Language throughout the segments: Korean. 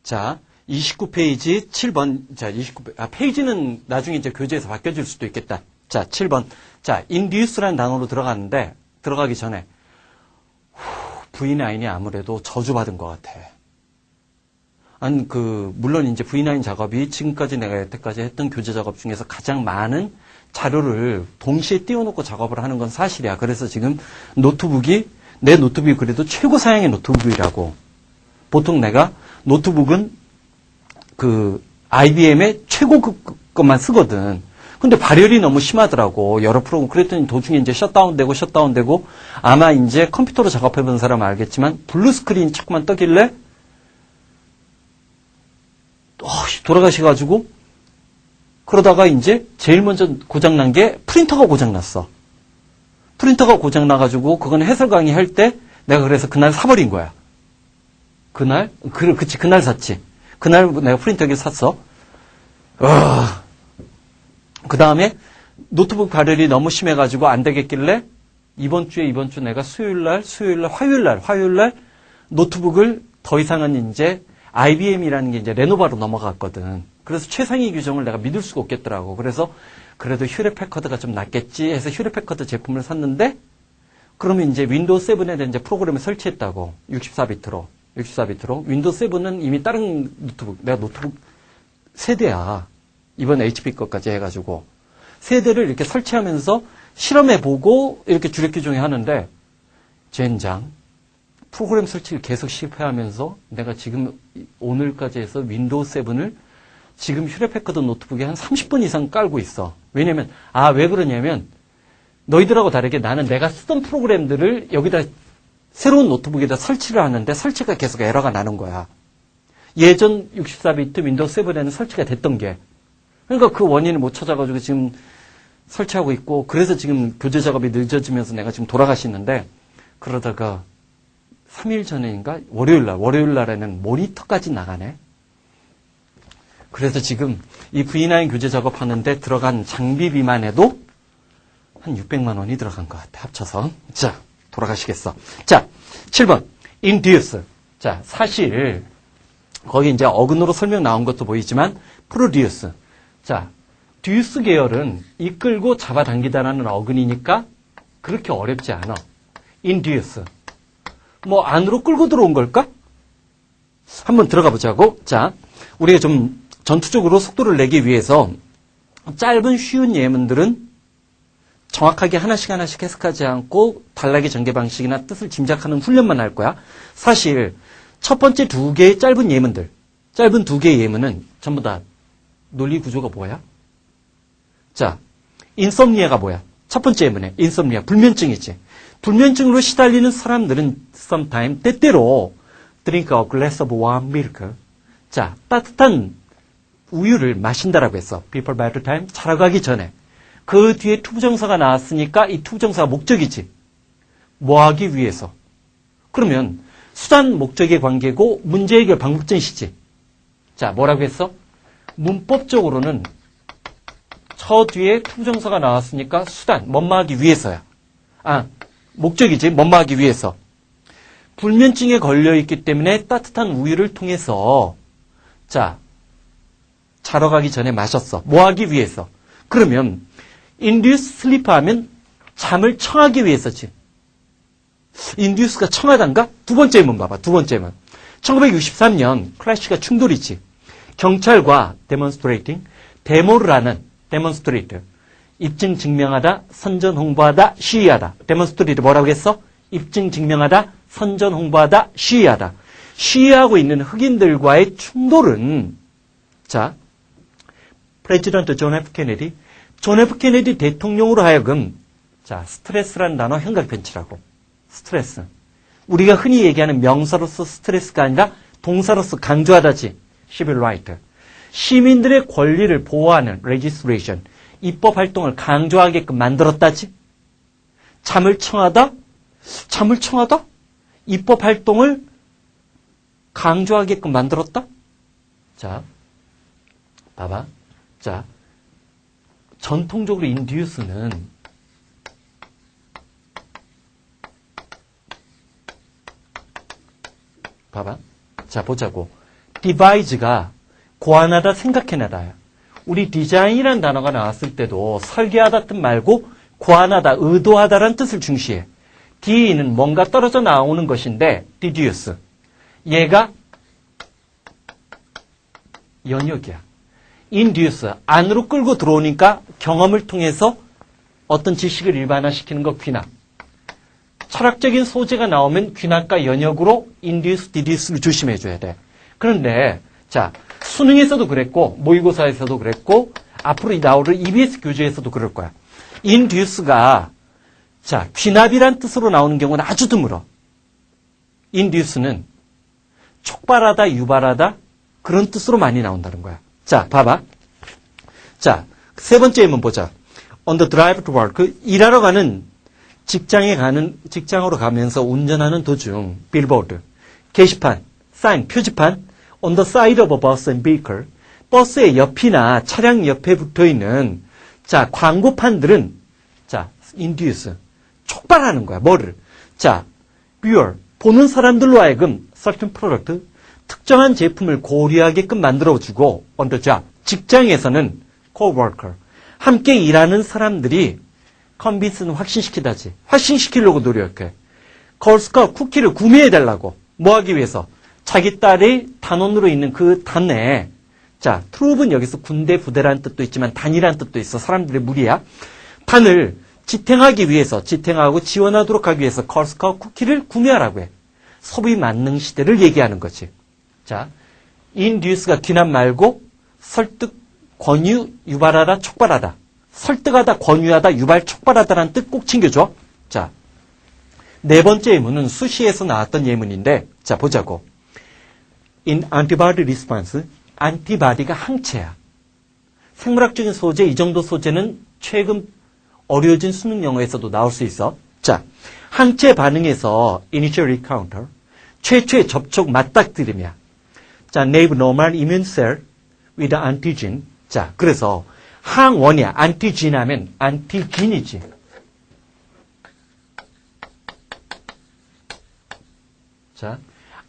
자, 29페이지 7번. 자, 페이지는 나중에 이제 교재에서 바뀌어질 수도 있겠다. 자, 7번. 자, induce라는 단어로 들어가는데, 들어가기 전에, V9이 아무래도 저주받은 것 같아. 아니, 물론 이제 V9 작업이 지금까지 내가 여태까지 했던 교재 작업 중에서 가장 많은 자료를 동시에 띄워놓고 작업을 하는 건 사실이야. 그래서 지금 내 노트북이 그래도 최고 사양의 노트북이라고. 보통 내가 노트북은 IBM의 최고급 것만 쓰거든. 근데 발열이 너무 심하더라고. 여러 프로그램. 그랬더니 도중에 이제 셧다운되고, 아마 이제 컴퓨터로 작업해본 사람은 알겠지만, 블루 스크린이 자꾸만 떠길래, 돌아가셔가지고, 그러다가 이제 제일 먼저 고장난 게 프린터가 고장났어. 프린터가 고장나가지고, 그건 해설 강의 할 때, 내가 그래서 그날 사버린 거야. 그날 샀지. 그날 내가 프린터기를 샀어. 그 다음에 노트북 발열이 너무 심해가지고 안 되겠길래 이번 주 내가 화요일날 노트북을 더 이상은 이제 IBM이라는 게 이제 레노바로 넘어갔거든. 그래서 최상위 규정을 내가 믿을 수가 없겠더라고. 그래서 그래도 휴렛패커드가 좀 낫겠지 해서 휴렛패커드 제품을 샀는데 그러면 이제 윈도우 7에 이제 프로그램을 설치했다고. 64비트로. 윈도우 7은 이미 다른 내가 노트북 세대야. 이번 HP 것까지 해가지고. 세대를 이렇게 설치하면서 실험해보고 이렇게 주력 규정에 하는데, 젠장. 프로그램 설치를 계속 실패하면서 내가 지금 오늘까지 해서 윈도우 7을 지금 휴렛패커드 노트북에 한 30번 이상 깔고 있어. 왜냐면, 왜 그러냐면, 너희들하고 다르게 나는 내가 쓰던 프로그램들을 여기다 새로운 노트북에다 설치를 하는데 설치가 계속 에러가 나는 거야. 예전 64비트 윈도우 7에는 설치가 됐던 게. 그러니까 그 원인을 못 찾아가지고 지금 설치하고 있고, 그래서 지금 교재 작업이 늦어지면서 내가 지금 돌아가시는데, 그러다가 3일 전인가? 월요일날에는 모니터까지 나가네. 그래서 지금 이 V9 교재 작업하는데 들어간 장비비만 해도 한 600만 원이 들어간 것 같아, 합쳐서. 자, 돌아가시겠어. 자, 7번. induce. 자, 사실, 거기 이제 어근으로 설명 나온 것도 보이지만, produce. 자, 듀스 계열은 이끌고 잡아당기다라는 어근이니까 그렇게 어렵지 않아. induce. 안으로 끌고 들어온 걸까? 한번 들어가 보자고. 자, 우리가 좀 전투적으로 속도를 내기 위해서 짧은 쉬운 예문들은 정확하게 하나씩 해석하지 않고 단락의 전개 방식이나 뜻을 짐작하는 훈련만 할 거야. 사실 첫 번째 두 개의 짧은 두 개의 예문은 전부 다 논리 구조가 뭐야? 자, 인썸니아가 뭐야? 첫 번째 예문에 인썸니아, 불면증이지. 불면증으로 시달리는 사람들은 sometime, 때때로 drink a glass of warm milk. 자, 따뜻한 우유를 마신다라고 했어. before bedtime, 자러 가기 전에. 그 뒤에 투부정사가 나왔으니까 이 투부정사가 목적이지. 뭐 하기 위해서. 그러면 수단 목적의 관계고 문제 해결 방법전시지. 자, 뭐라고 했어? 문법적으로는 저 뒤에 투부정사가 나왔으니까 수단, 뭐하기 위해서야. 목적이지. 뭐하기 위해서. 불면증에 걸려있기 때문에 따뜻한 우유를 통해서 자, 자러 가기 전에 마셨어. 뭐하기 위해서. 그러면 induce sleep 하면 잠을 청하기 위해서지. induce가 청하단가? 두 번째 문 봐봐. 두 번째 문. 1963년 클래시가 충돌이지. 경찰과 demonstrating, 데모를 하는 demonstrate. 입증 증명하다, 선전 홍보하다, 시위하다. demonstrate 뭐라고 했어? 입증 증명하다, 선전 홍보하다, 시위하다. 시위하고 있는 흑인들과의 충돌은 자, 프레지던트 존 F 케네디 대통령으로 하여금 자, 스트레스라는 단어 형광펜치라고. 스트레스. 우리가 흔히 얘기하는 명사로서 스트레스가 아니라 동사로서 강조하다지. civil right. 시민들의 권리를 보호하는 legislation. 입법 활동을 강조하게끔 만들었다지. 잠을 청하다? 입법 활동을 강조하게끔 만들었다? 자, 봐봐. 자, 전통적으로 induce는 봐봐. 자, 보자고. devise가 고안하다, 생각해내다야. 우리 디자인이라는 단어가 나왔을 때도 설계하다 뜻 말고 고안하다, 의도하다라는 뜻을 중시해. D는 뭔가 떨어져 나오는 것인데 deduce. 얘가 연역이야. induce, 안으로 끌고 들어오니까 경험을 통해서 어떤 지식을 일반화시키는 거 귀납. 철학적인 소재가 나오면 귀납과 연역으로 induce, deduce를 조심해줘야 돼. 그런데 자, 수능에서도 그랬고 모의고사에서도 그랬고 앞으로 나올 EBS 교재에서도 그럴 거야. induce가 자, 귀납이란 뜻으로 나오는 경우는 아주 드물어. induce는 촉발하다, 유발하다 그런 뜻으로 많이 나온다는 거야. 자, 봐봐. 자, 세 번째 예문 보자. On the drive to work, 일하러 가는 직장으로 가면서 운전하는 도중, 빌보드, 게시판, 사인, 표지판, on the side of a bus and vehicle, 버스의 옆이나 차량 옆에 붙어 있는, 자, 광고판들은, 자, induce, 촉발하는 거야. 뭐를? 자, viewer, 보는 사람들로 하여금 certain product, 특정한 제품을 고려하게끔 만들어주고, on the job, 직장에서는 co-worker, 함께 일하는 사람들이 컨빈스는 확신시키다지. 확신시키려고 노력해. 걸스카 쿠키를 구매해달라고. 뭐 하기 위해서? 자기 딸의 단원으로 있는 그 단에 자, 트룹은 여기서 군대 부대라는 뜻도 있지만 단이라는 뜻도 있어. 사람들의 무리야. 단을 지탱하기 위해서 지탱하고 지원하도록 하기 위해서 걸스카 쿠키를 구매하라고 해. 소비 만능 시대를 얘기하는 거지. 자, induce가 귀납 말고 설득, 권유, 유발하다, 촉발하다. 설득하다, 권유하다, 유발, 촉발하다라는 뜻 꼭 챙겨줘. 자, 네 번째 예문은 수시에서 나왔던 예문인데, 자, 보자고. In antibody response, 안티바디가 항체야. 생물학적인 소재, 이 정도 소재는 최근 어려워진 수능 영어에서도 나올 수 있어. 자, 항체 반응에서 initial encounter, 최초의 접촉 맞닥뜨림이야. 자, naive normal immune cell with antigen. 자, 그래서 항원이야. 안티진 하면 안티진이지. 자,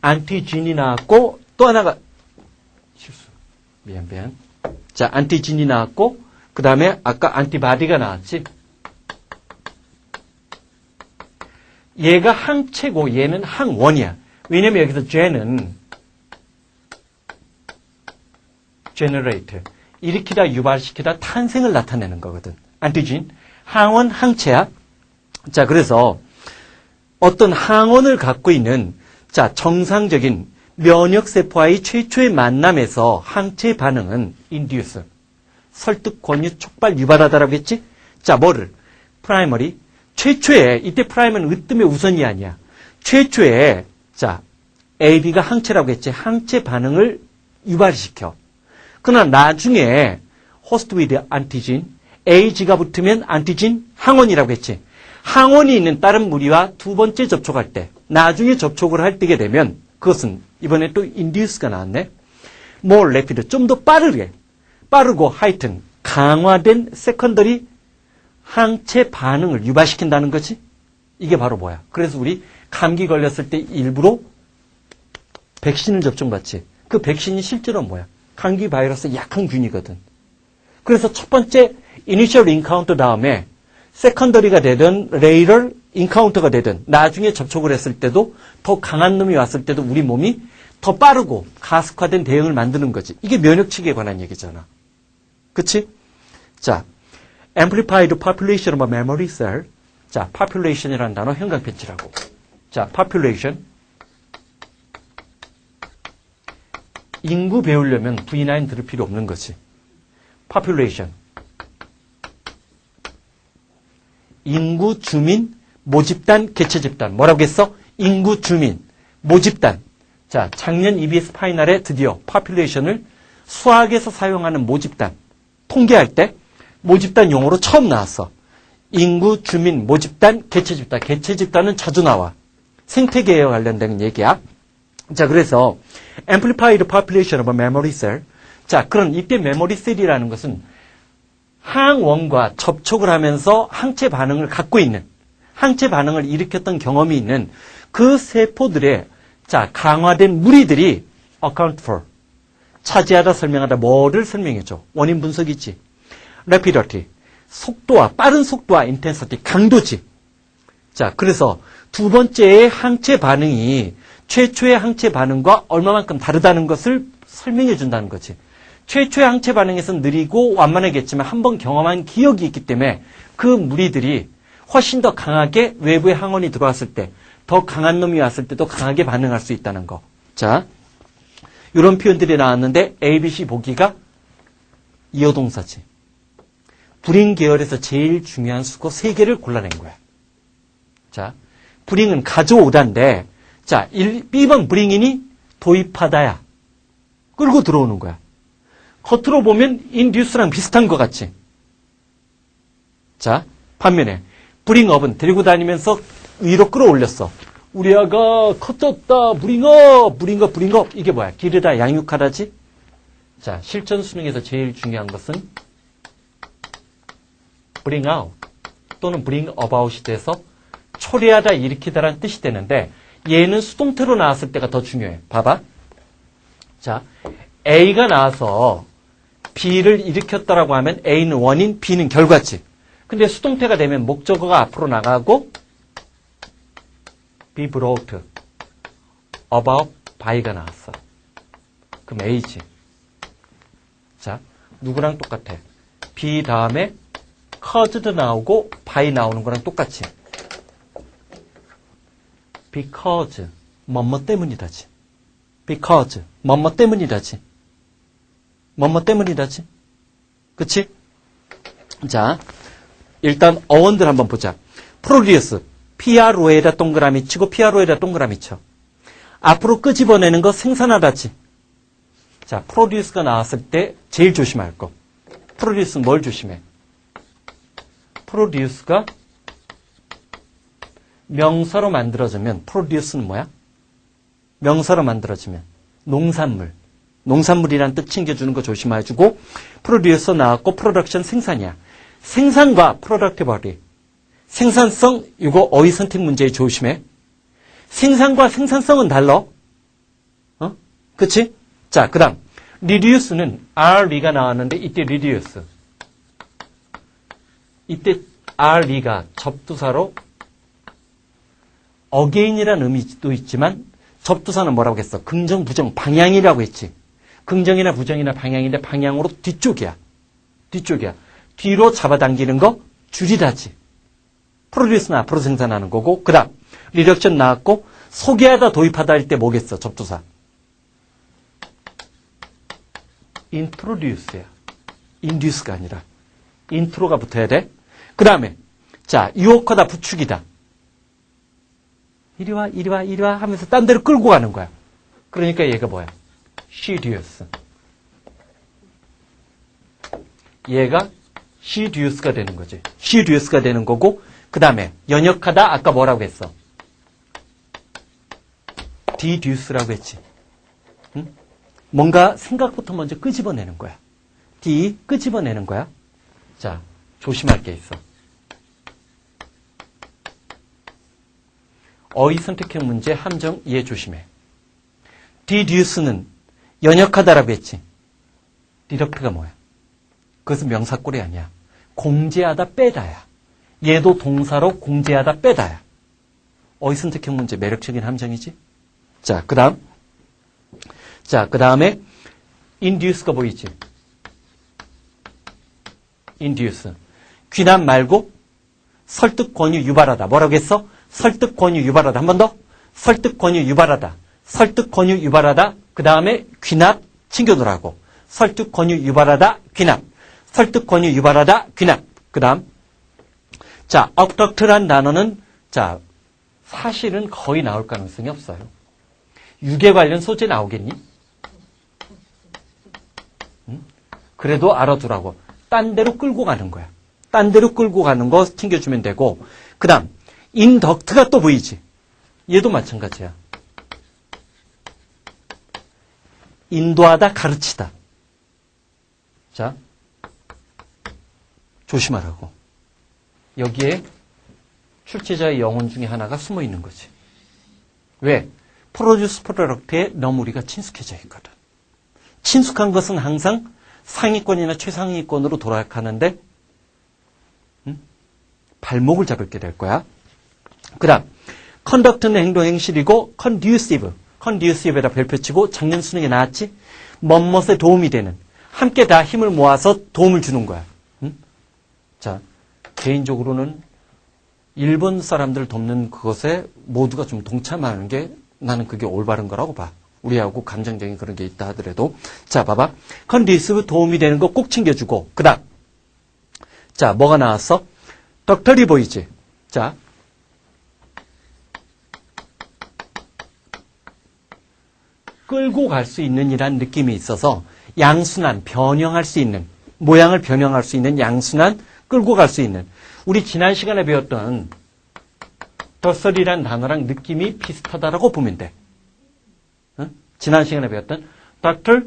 안티진이 나왔고 또 하나가 실수. 미안. 자, 안티진이 나왔고 그 다음에 아까 안티바디가 나왔지. 얘가 항체고 얘는 항원이야. 왜냐면 여기서 쟤는 generate, 일으키다, 유발시키다, 탄생을 나타내는 거거든. 안티진, 항원, 항체야. 자, 그래서 어떤 항원을 갖고 있는 자, 정상적인 면역세포와의 최초의 만남에서 항체 반응은 induce, 설득, 권유, 촉발, 유발하다라고 했지? 자, 뭐를? primary, 최초에, 이때 primary는 으뜸의 우선이 아니야. 최초에, 자, AB가 항체라고 했지? 항체 반응을 유발시켜. 그러나 나중에 host with antigen, AG가 붙으면 안티진, 항원이라고 했지. 항원이 있는 다른 무리와 두 번째 접촉할 때, 나중에 접촉을 할 때게 되면 그것은 이번에 또 induce가 나왔네. more rapid, 좀 더 빠르고 하여튼 강화된 세컨더리 항체 반응을 유발시킨다는 거지. 이게 바로 뭐야? 그래서 우리 감기 걸렸을 때 일부러 백신을 접종받지. 그 백신이 실제로 뭐야? 감기 바이러스 약한 균이거든. 그래서 첫 번째 이니셜 인카운터 다음에 세컨더리가 되든 레이럴 인카운터가 되든 나중에 접촉을 했을 때도 더 강한 놈이 왔을 때도 우리 몸이 더 빠르고 가속화된 대응을 만드는 거지. 이게 면역치기에 관한 얘기잖아. 그치? 자, amplified population of a memory cell. 자, population이라는 단어 형광펜치라고. 자, population. 인구 배우려면 V9 들을 필요 없는 거지. population. 인구, 주민, 모집단, 개체집단. 뭐라고 했어? 인구, 주민, 모집단. 자, 작년 EBS 파이널에 드디어 population을 수학에서 사용하는 모집단, 통계할 때 모집단 용어로 처음 나왔어. 인구, 주민, 모집단, 개체집단. 개체집단은 자주 나와. 생태계에 관련된 얘기야. 자, 그래서 amplified population of a memory cell. 자, 그런 이때 memory cell이라는 것은 항원과 접촉을 하면서 항체 반응을 갖고 있는, 항체 반응을 일으켰던 경험이 있는 그 세포들의 자, 강화된 무리들이 account for, 차지하다, 설명하다. 뭐를 설명해줘? 원인 분석이지. rapidity. 속도와, 빠른 속도와 intensity. 강도지. 자, 그래서 두 번째의 항체 반응이 최초의 항체 반응과 얼마만큼 다르다는 것을 설명해 준다는 거지. 최초의 항체 반응에서는 느리고 완만하겠지만 한번 경험한 기억이 있기 때문에 그 무리들이 훨씬 더 강하게 외부의 항원이 들어왔을 때, 더 강한 놈이 왔을 때도 강하게 반응할 수 있다는 거. 자, 이런 표현들이 나왔는데 ABC 보기가 이어동사지. 브링 계열에서 제일 중요한 수거 3개를 골라낸 거야. 자, 브링은 가져오다인데, 자, 1번 브링인이 도입하다야. 끌고 들어오는 거야. 겉으로 보면 induce랑 비슷한 것 같지? 자, 반면에 브링업은 데리고 다니면서 위로 끌어올렸어. 우리 아가 커졌다. 브링업. 이게 뭐야? 기르다, 양육하다지? 자, 실전 수능에서 제일 중요한 것은 bring out 또는 bring about이 돼서 초래하다, 일으키다라는 뜻이 되는데 얘는 수동태로 나왔을 때가 더 중요해. 봐봐. 자, A가 나와서 B를 일으켰다라고 하면 A는 원인, B는 결과지. 근데 수동태가 되면 목적어가 앞으로 나가고 be brought about by가 나왔어. 그럼 A지. 자, 누구랑 똑같아? B 다음에 caused 나오고 by 나오는 거랑 똑같이. because 뭐뭐 때문이다지. because 뭐뭐 때문이다지. 뭐뭐 때문이다지. 그치? 자, 일단 어원들 한번 보자. produce PRO에다 동그라미 치고 PRO에다 동그라미 쳐. 앞으로 끄집어내는 거 생산하다지. 자, produce가 나왔을 때 제일 조심할 거. produce는 뭘 조심해? produce가 명사로 만들어지면 produce는 뭐야? 명사로 만들어지면 농산물. 농산물이란 뜻 챙겨주는 거 조심해주고 produce 나왔고 production 생산이야. 생산과 productivity. 생산성, 이거 어휘 선택 문제에 조심해. 생산과 생산성은 달라. 그치? 자, 그 다음. reduce는 RE가 나왔는데, 이때 reduce. 이때 RE가 접두사로 again이라는 의미도 있지만, 접두사는 뭐라고 했어? 긍정, 부정, 방향이라고 했지. 긍정이나 부정이나 방향인데, 방향으로 뒤쪽이야. 뒤로 잡아당기는 거 줄이다지. 프로듀스는 앞으로 생산하는 거고, 그 다음 리덕션 나왔고, 소개하다, 도입하다 할 때 뭐겠어? 접두사. introduce야. induce가 아니라 intro가 붙어야 돼. 그 다음에 자, 유혹하다, 부추기다. 이리 와 하면서 딴 데로 끌고 가는 거야. 그러니까 얘가 뭐야? seduce. 얘가 seduce가 되는 거지. seduce가 되는 거고, 그 다음에 연역하다, 아까 뭐라고 했어? deduce라고 했지. 응? 뭔가 생각부터 먼저 끄집어내는 거야. 끄집어내는 거야. 자, 조심할 게 있어. 어휘 선택형 문제 함정 이해 조심해. deduce는 연역하다라고 했지. deduct가 뭐야? 그것은 명사꼴이 아니야. 공제하다, 빼다야. 얘도 동사로 공제하다, 빼다야. 어휘 선택형 문제 매력적인 함정이지. 자, 그 다음에 induce가 보이지. induce. 귀남 말고 설득, 권유, 유발하다. 뭐라고 했어? 설득, 권유, 유발하다. 한 번 더. 설득, 권유, 유발하다. 설득, 권유, 유발하다. 그 다음에 귀납 챙겨놓으라고. 설득, 권유, 유발하다, 귀납. 설득, 권유, 유발하다, 귀납. 그 다음. 자, abduct란 단어는, 자, 사실은 거의 나올 가능성이 없어요. 유괴 관련 소재 나오겠니? 응? 그래도 알아두라고. 딴 데로 끌고 가는 거야. 딴 데로 끌고 가는 거 챙겨주면 되고. 그 다음, induct가 또 보이지? 얘도 마찬가지야. 인도하다, 가르치다. 자, 조심하라고. 여기에 출제자의 영혼 중에 하나가 숨어 있는 거지. 왜? 프로듀스 프로덕트에 너무 우리가 친숙해져 있거든. 친숙한 것은 항상 상위권이나 최상위권으로 돌아가는데 발목을 잡게 될 거야. 그 다음 conduct는 행동 행실이고 conducive에다 별표 치고 작년 수능에 나왔지? 뭐뭇에 도움이 되는 함께 다 힘을 모아서 도움을 주는 거야. 자, 개인적으로는 일본 사람들 돕는 그것에 모두가 좀 동참하는 게 나는 그게 올바른 거라고 봐. 우리하고 감정적인 그런 게 있다 하더라도. 자, 봐봐. conducive 도움이 되는 거 꼭 챙겨주고. 그 다음. 자, 뭐가 나왔어? 덕터리 보이지? 자. 끌고 갈 수 있는 이란 느낌이 있어서 양순한, 변형할 수 있는, 모양을 변형할 수 있는 양순한, 끌고 갈 수 있는. 우리 지난 시간에 배웠던 덧설이란 단어랑 느낌이 비슷하다라고 보면 돼. 응? 지난 시간에 배웠던 doctor,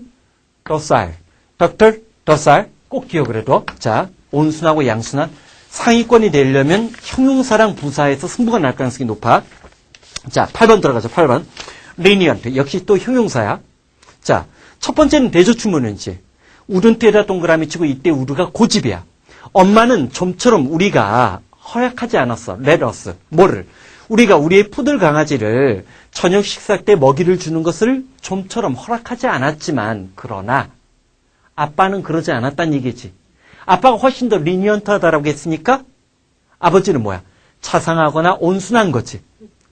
docile 꼭 기억을 해둬. 자, 온순하고 양순한 상위권이 되려면 형용사랑 부사에서 승부가 날 가능성이 높아. 자, 8번 들어가죠. 8번. lenient 역시 또 형용사야. 자, 첫 번째는 대조추문은지 우른트에다 동그라미 치고 이때 우르가 고집이야. 엄마는 좀처럼 우리가 허락하지 않았어. let us. 뭐를? 우리가 우리의 푸들 강아지를 저녁 식사 때 먹이를 주는 것을 좀처럼 허락하지 않았지만 그러나 아빠는 그러지 않았다는 얘기지. 아빠가 훨씬 더 리니언트하다라고 했으니까 아버지는 뭐야? 자상하거나 온순한 거지.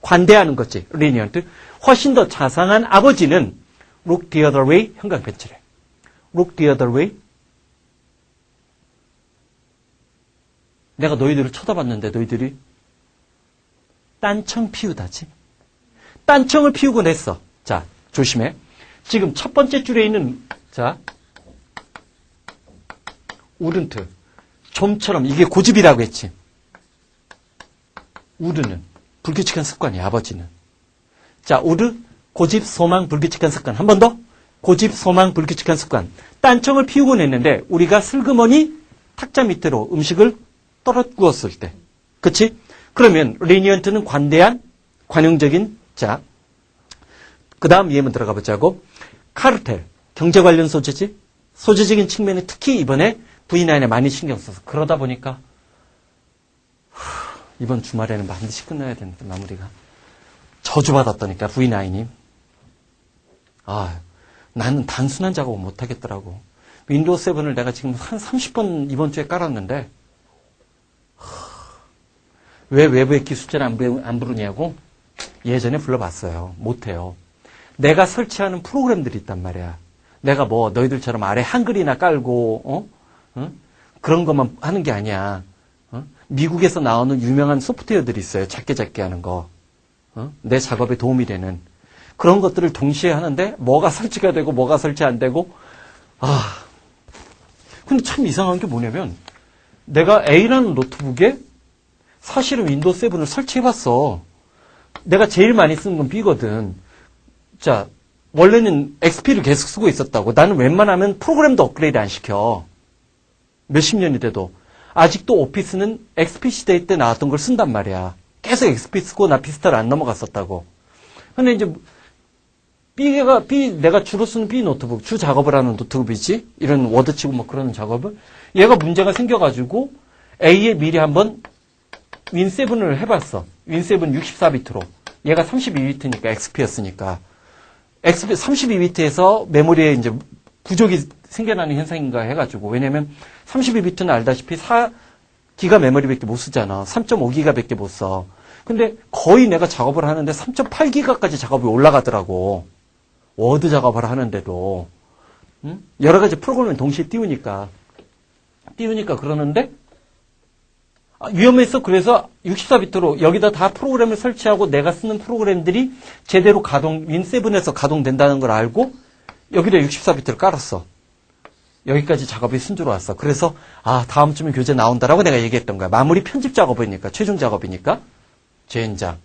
관대하는 거지. 리니언트. 훨씬 더 자상한 아버지는 look the other way 형광 펜칠해. look the other way. 내가 너희들을 쳐다봤는데 너희들이 딴청 피우다지. 딴청을 피우고 냈어. 자, 조심해. 지금 첫 번째 줄에 있는 자 우른트 좀처럼 이게 고집이라고 했지. 우르는 불규칙한 습관이야. 아버지는. 자, 우르 고집 소망 불규칙한 습관. 한 번 더. 고집 소망 불규칙한 습관. 딴청을 피우고 냈는데 우리가 슬그머니 탁자 밑으로 음식을 떨어 구웠을 때. 그치? 그러면 리니언트는 관대한 관용적인. 자, 그 다음 예문 들어가 보자고. 카르텔 경제 관련 소재지. 소재적인 측면에 특히 이번에 V9에 많이 신경 써서 그러다 보니까 이번 주말에는 반드시 끝나야 되는데 마무리가 저주받았다니까 V9이. 아, 나는 단순한 작업을 못하겠더라고. 윈도우 7을 내가 지금 한 30번 이번 주에 깔았는데 왜 외부의 기술자를 안 부르냐고 예전에 불러봤어요. 못해요. 내가 설치하는 프로그램들이 있단 말이야. 내가 뭐 너희들처럼 아래 한글이나 깔고 그런 것만 하는 게 아니야. 미국에서 나오는 유명한 소프트웨어들이 있어요. 작게 하는 거. 내 작업에 도움이 되는 그런 것들을 동시에 하는데 뭐가 설치가 되고 뭐가 설치 안 되고. 아, 근데 참 이상한 게 뭐냐면 내가 A라는 노트북에 사실은 윈도우 7을 설치해봤어. 내가 제일 많이 쓰는 건 B거든. 자, 원래는 XP를 계속 쓰고 있었다고. 나는 웬만하면 프로그램도 업그레이드 안 시켜. 몇십 년이 돼도. 아직도 오피스는 XP 시대 때 나왔던 걸 쓴단 말이야. 계속 XP 쓰고 나 비스타를 안 넘어갔었다고. 근데 이제 내가 주로 쓰는 B 노트북, 주 작업을 하는 노트북이지. 이런 워드 치고 뭐 그러는 작업을. 얘가 문제가 생겨가지고 A에 미리 한번 윈7을 해봤어. 윈7 64비트로. 얘가 32비트니까 XP였으니까. XP 32비트에서 메모리에 이제 부족이 생겨나는 현상인가 해가지고. 왜냐면 32비트는 알다시피 4기가 메모리밖에 못 쓰잖아. 3.5기가밖에 못 써. 근데 거의 내가 작업을 하는데 3.8기가까지 작업이 올라가더라고. 워드 작업을 하는데도. 응? 여러 가지 프로그램을 동시에 띄우니까 그러는데 위험했어. 그래서 64비트로 여기다 다 프로그램을 설치하고 내가 쓰는 프로그램들이 제대로 윈7에서 가동된다는 걸 알고 여기다 64비트를 깔았어. 여기까지 작업이 순조로웠어. 그래서 다음 주면 교재 나온다라고 내가 얘기했던 거야. 마무리 편집 작업이니까, 최종 작업이니까. 젠장.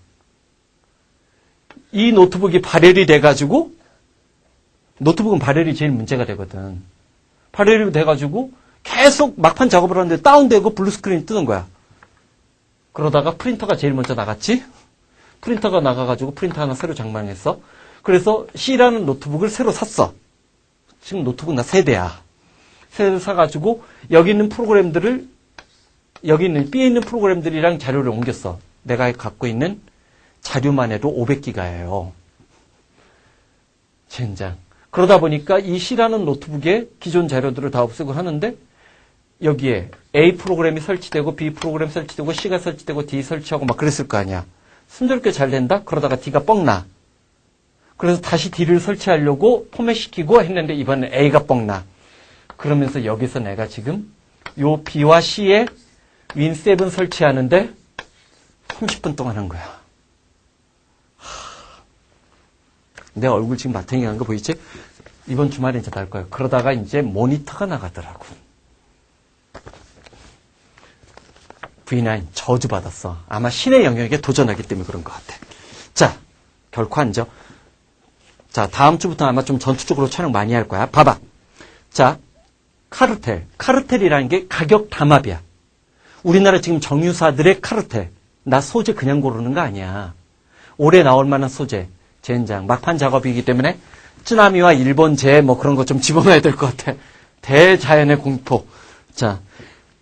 이 노트북이 발열이 돼가지고 노트북은 발열이 제일 문제가 되거든. 발열이 돼가지고 계속 막판 작업을 하는데 다운되고 블루스크린이 뜨는 거야. 그러다가 프린터가 제일 먼저 나갔지? 프린터가 나가가지고 프린터 하나 새로 장만했어. 그래서 C라는 노트북을 새로 샀어. 지금 노트북 나 3대야. 3대 사가지고 여기 있는 프로그램들을 여기 있는 B에 있는 프로그램들이랑 자료를 옮겼어. 내가 갖고 있는 자료만 해도 500기가예요. 젠장. 그러다 보니까 이 C라는 노트북에 기존 자료들을 다 없애고 하는데 여기에 A 프로그램이 설치되고 B 프로그램 설치되고 C가 설치되고 D 설치하고 막 그랬을 거 아니야. 순조롭게 잘 된다? 그러다가 D가 뻥나. 그래서 다시 D를 설치하려고 포맷시키고 했는데 이번엔 A가 뻥나. 그러면서 여기서 내가 지금 요 B와 C에 윈7 설치하는데 30분 동안 한 거야. 내 얼굴 지금 마탱이 간 거 보이지? 이번 주말에 이제 날 거예요. 그러다가 이제 모니터가 나가더라고. V9 저주받았어. 아마 신의 영역에 도전하기 때문에 그런 것 같아. 자, 결코 앉아. 자, 다음 주부터 아마 좀 전투적으로 촬영 많이 할 거야. 봐봐. 자, 카르텔. 카르텔이라는 게 가격 담합이야. 우리나라 지금 정유사들의 카르텔. 나 소재 그냥 고르는 거 아니야. 올해 나올 만한 소재. 젠장. 막판 작업이기 때문에 쓰나미와 일본 재해 뭐 그런 거 좀 집어넣어야 될 것 같아. 대자연의 공포. 자,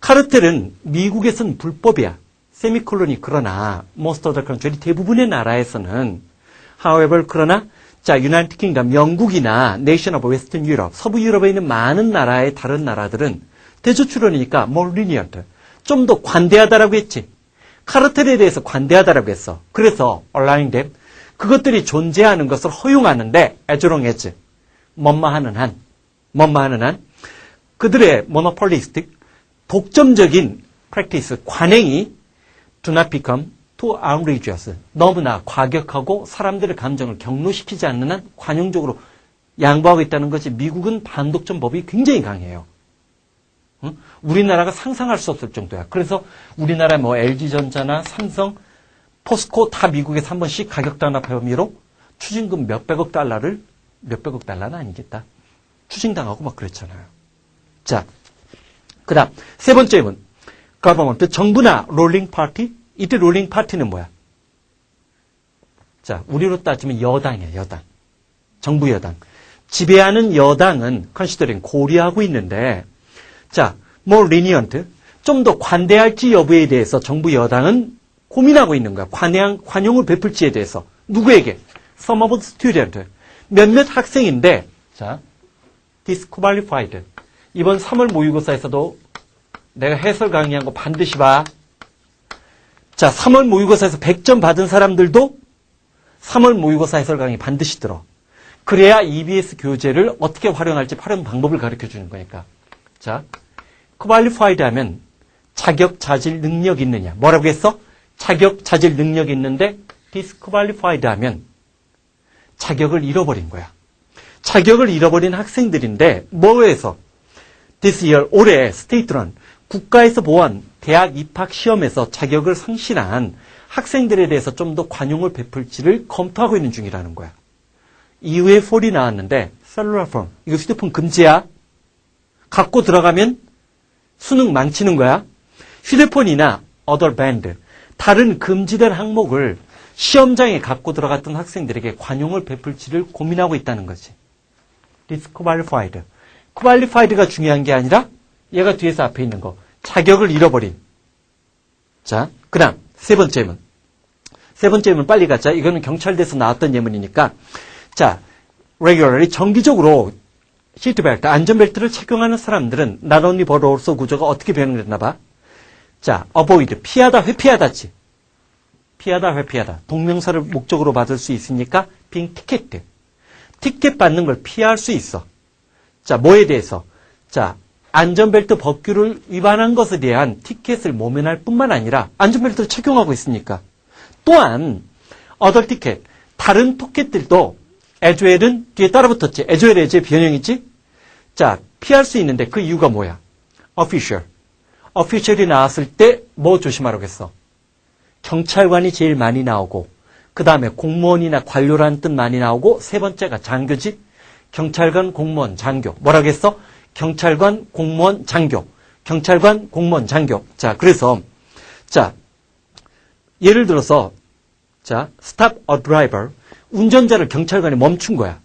카르텔은 미국에서는 불법이야. 세미콜론이 그러나 most of the country 대부분의 나라에서는 however 그러나 자, 유나이티드 킹덤 영국이나 네이션 오브 웨스턴 유럽 서부 유럽에 있는 많은 나라의 다른 나라들은 대저출원이니까 more lenient 좀 더 관대하다라고 했지. 카르텔에 대해서 관대하다라고 했어. 그래서 allowing them 그것들이 존재하는 것을 허용하는데 as long as 뭐뭐하는 한 그들의 monopolistic 독점적인 practice 관행이 do not become too outrageous 너무나 과격하고 사람들의 감정을 격노시키지 않는 한 관용적으로 양보하고 있다는 것이 미국은 반독점법이 굉장히 강해요. 응? 우리나라가 상상할 수 없을 정도야. 그래서 우리나라 뭐 LG전자나 삼성, 포스코 다 미국에서 한 번씩 가격 단합 혐의로 추징금 몇백억 달러는 아니겠다. 추징당하고 막 그랬잖아요. 자, 그 다음 세 번째는 government, 정부나 롤링 파티. 이때 롤링 파티는 뭐야? 자, 우리로 따지면 여당이야, 여당. 정부 여당. 지배하는 여당은 컨시더링 고려하고 있는데 자, more lenient, 좀 더 관대할지 여부에 대해서 정부 여당은 고민하고 있는 거야. 관용을 베풀지에 대해서. 누구에게? Some of the student. 몇몇 학생인데 자, disqualified. 이번 3월 모의고사에서도 내가 해설 강의한 거 반드시 봐. 자, 3월 모의고사에서 100점 받은 사람들도 3월 모의고사 해설 강의 반드시 들어. 그래야 EBS 교재를 어떻게 활용할지 활용 방법을 가르쳐 주는 거니까. 자, qualified 하면 자격, 자질, 능력 있느냐. 뭐라고 했어? 자격, 자질, 능력 있는데 disqualified 하면 자격을 잃어버린 거야. 자격을 잃어버린 학생들인데 뭐에서? This year, 올해 state run, 국가에서 보한 대학 입학 시험에서 자격을 상실한 학생들에 대해서 좀 더 관용을 베풀지를 검토하고 있는 중이라는 거야. 이후에 폴이 나왔는데 셀룰러 폰, 이거 휴대폰 금지야. 갖고 들어가면 수능 망치는 거야. 휴대폰이나 other banned, 다른 금지된 항목을 시험장에 갖고 들어갔던 학생들에게 관용을 베풀지를 고민하고 있다는 거지. disqualified. qualified가 중요한 게 아니라 얘가 뒤에서 앞에 있는 거. 자격을 잃어버린. 자, 그 다음 세 번째 예문 빨리 가자. 이거는 경찰대에서 나왔던 예문이니까. 자, regularly 정기적으로 시트벨트, 안전벨트를 착용하는 사람들은 not only but also 구조가 어떻게 변형됐나 봐. 자, avoid, 피하다, 회피하다지. 피하다, 회피하다. 동명사를 목적으로 받을 수 있으니까 being ticket. 티켓 받는 걸 피할 수 있어. 자, 뭐에 대해서? 자, 안전벨트 법규를 위반한 것에 대한 티켓을 모면할 뿐만 아니라 안전벨트를 착용하고 있으니까. 또한 other ticket, 다른 티켓들도 as well은 뒤에 따라붙었지. as well as의 변형이지. 자, 피할 수 있는데 그 이유가 뭐야? official이 나왔을 때 뭐 조심하라고 했어? 경찰관이 제일 많이 나오고 그 다음에 공무원이나 관료라는 뜻 많이 나오고 세 번째가 장교지. 경찰관, 공무원, 장교. 뭐라고 했어? 경찰관, 공무원, 장교. 경찰관, 공무원, 장교. 자, 그래서 자, 예를 들어서 자, stop a driver. 운전자를 경찰관이 멈춘 거야.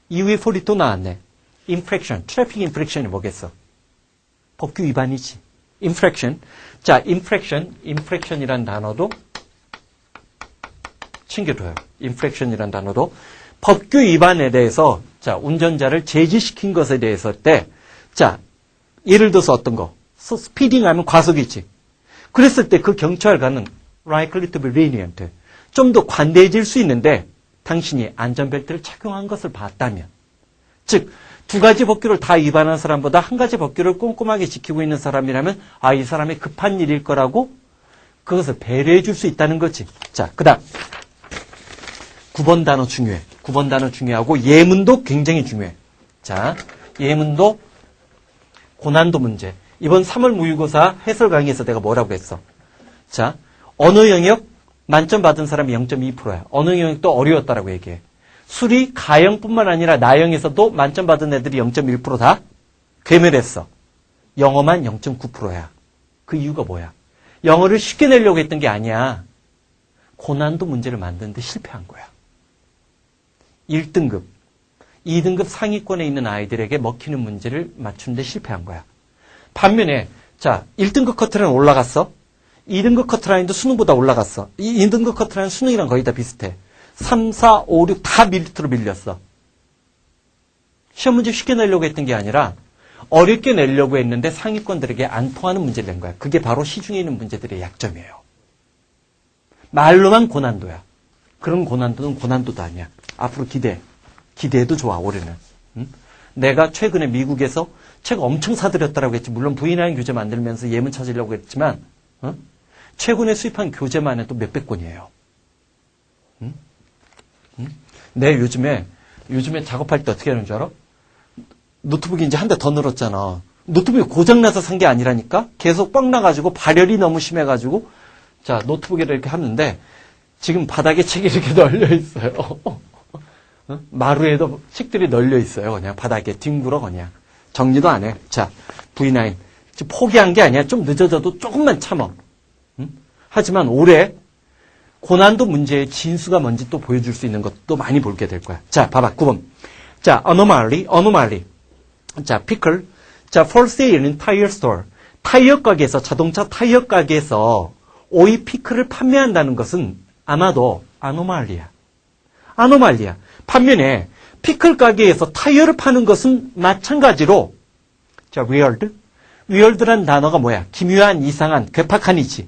이후에 폴이 또 나왔네. infraction, 트래픽 인프랙션이 뭐겠어? 법규 위반이지. infraction. 자, infraction이란 단어도 챙겨둬요. infraction이란 단어도 법규 위반에 대해서 자, 운전자를 제지시킨 것에 대해서 때 자, 예를 들어서 어떤 거? 스피딩 하면 과속이지. 그랬을 때 그 경찰관은 likely to be lenient. 좀 더 관대해질 수 있는데 당신이 안전벨트를 착용한 것을 봤다면. 즉, 두 가지 법규를 다 위반한 사람보다 한 가지 법규를 꼼꼼하게 지키고 있는 사람이라면 아, 이 사람이 급한 일일 거라고 그것을 배려해 줄 수 있다는 거지. 자, 그 다음 9번 단어 중요해. 9번 단어 중요하고 예문도 굉장히 중요해. 자, 예문도 고난도 문제. 이번 3월 모의고사 해설 강의에서 내가 뭐라고 했어? 자, 언어 영역 만점 받은 사람이 0.2%야. 언어 영역도 어려웠다라고 얘기해. 수리, 가형뿐만 아니라 나형에서도 만점 받은 애들이 0.1%다 괴멸했어. 영어만 0.9%야. 그 이유가 뭐야? 영어를 쉽게 내려고 했던 게 아니야. 고난도 문제를 만드는데 실패한 거야. 1등급, 2등급 상위권에 있는 아이들에게 먹히는 문제를 맞추는데 실패한 거야. 반면에 자, 1등급 커트라인 올라갔어. 2등급 커트라인도 수능보다 올라갔어. 2등급 커트라인 수능이랑 거의 다 비슷해. 3, 4, 5, 6 다 밑으로 밀렸어. 시험 문제 쉽게 내려고 했던 게 아니라 어렵게 내려고 했는데 상위권들에게 안 통하는 문제를 낸 거야. 그게 바로 시중에 있는 문제들의 약점이에요. 말로만 고난도야. 그런 고난도는 고난도도 아니야. 앞으로 기대해도 좋아, 올해는. 응? 내가 최근에 미국에서 책 엄청 사들였다라고 했지. 물론 V9 교재 만들면서 예문 찾으려고 했지만 최근에 수입한 교재만 해도 몇백 권이에요. 응? 내 요즘에 작업할 때 어떻게 하는 줄 알아? 노트북이 이제 한 대 더 늘었잖아. 노트북이 고장나서 산 게 아니라니까? 계속 뻥 나가지고 발열이 너무 심해가지고 자, 노트북에 이렇게 하는데 지금 바닥에 책이 이렇게 널려 있어요. 마루에도 책들이 널려 있어요. 그냥 바닥에 뒹굴어 그냥. 정리도 안 해. 자, V9. 포기한 게 아니야. 좀 늦어져도 조금만 참아. 하지만 올해 고난도 문제의 진수가 뭔지 또 보여줄 수 있는 것도 많이 보게 될 거야. 자, 봐봐. 9번. 자, anomaly. 자, pickle. 자, for sale in tire store. 타이어 가게에서, 자동차 타이어 가게에서 오이 피클을 판매한다는 것은 아마도 아노말리야. 반면에 피클 가게에서 타이어를 파는 것은 마찬가지로 자, weird란 단어가 뭐야? 기묘한, 이상한, 괴팍한이지.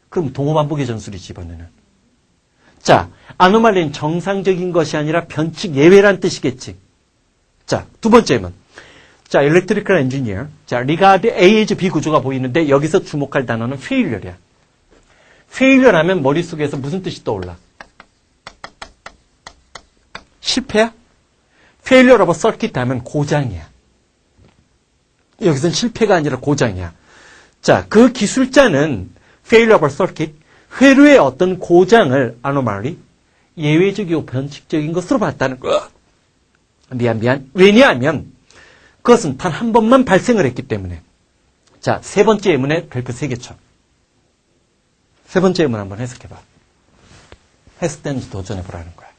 그럼 동호반복의 전술이지, 이번에는. 자, 아노말리는 정상적인 것이 아니라 변칙, 예외란 뜻이겠지. 자, 두 번째는 자, electrical engineer. 자, regard A as B 구조가 보이는데 여기서 주목할 단어는 failure야. failure 하면 머릿속에서 무슨 뜻이 떠올라? 실패야? failure of a circuit 하면 고장이야. 여기서는 실패가 아니라 고장이야. 자, 그 기술자는 failure of a circuit, 회로의 어떤 고장을 anomaly, 예외적이고 변칙적인 것으로 봤다는 거야. 미안. 왜냐하면 그것은 단 한 번만 발생을 했기 때문에. 자, 세 번째 예문에 별표 3개 쳐. 세 번째 예문 한번 해석해봐. 해석되는지 도전해보라는 거야.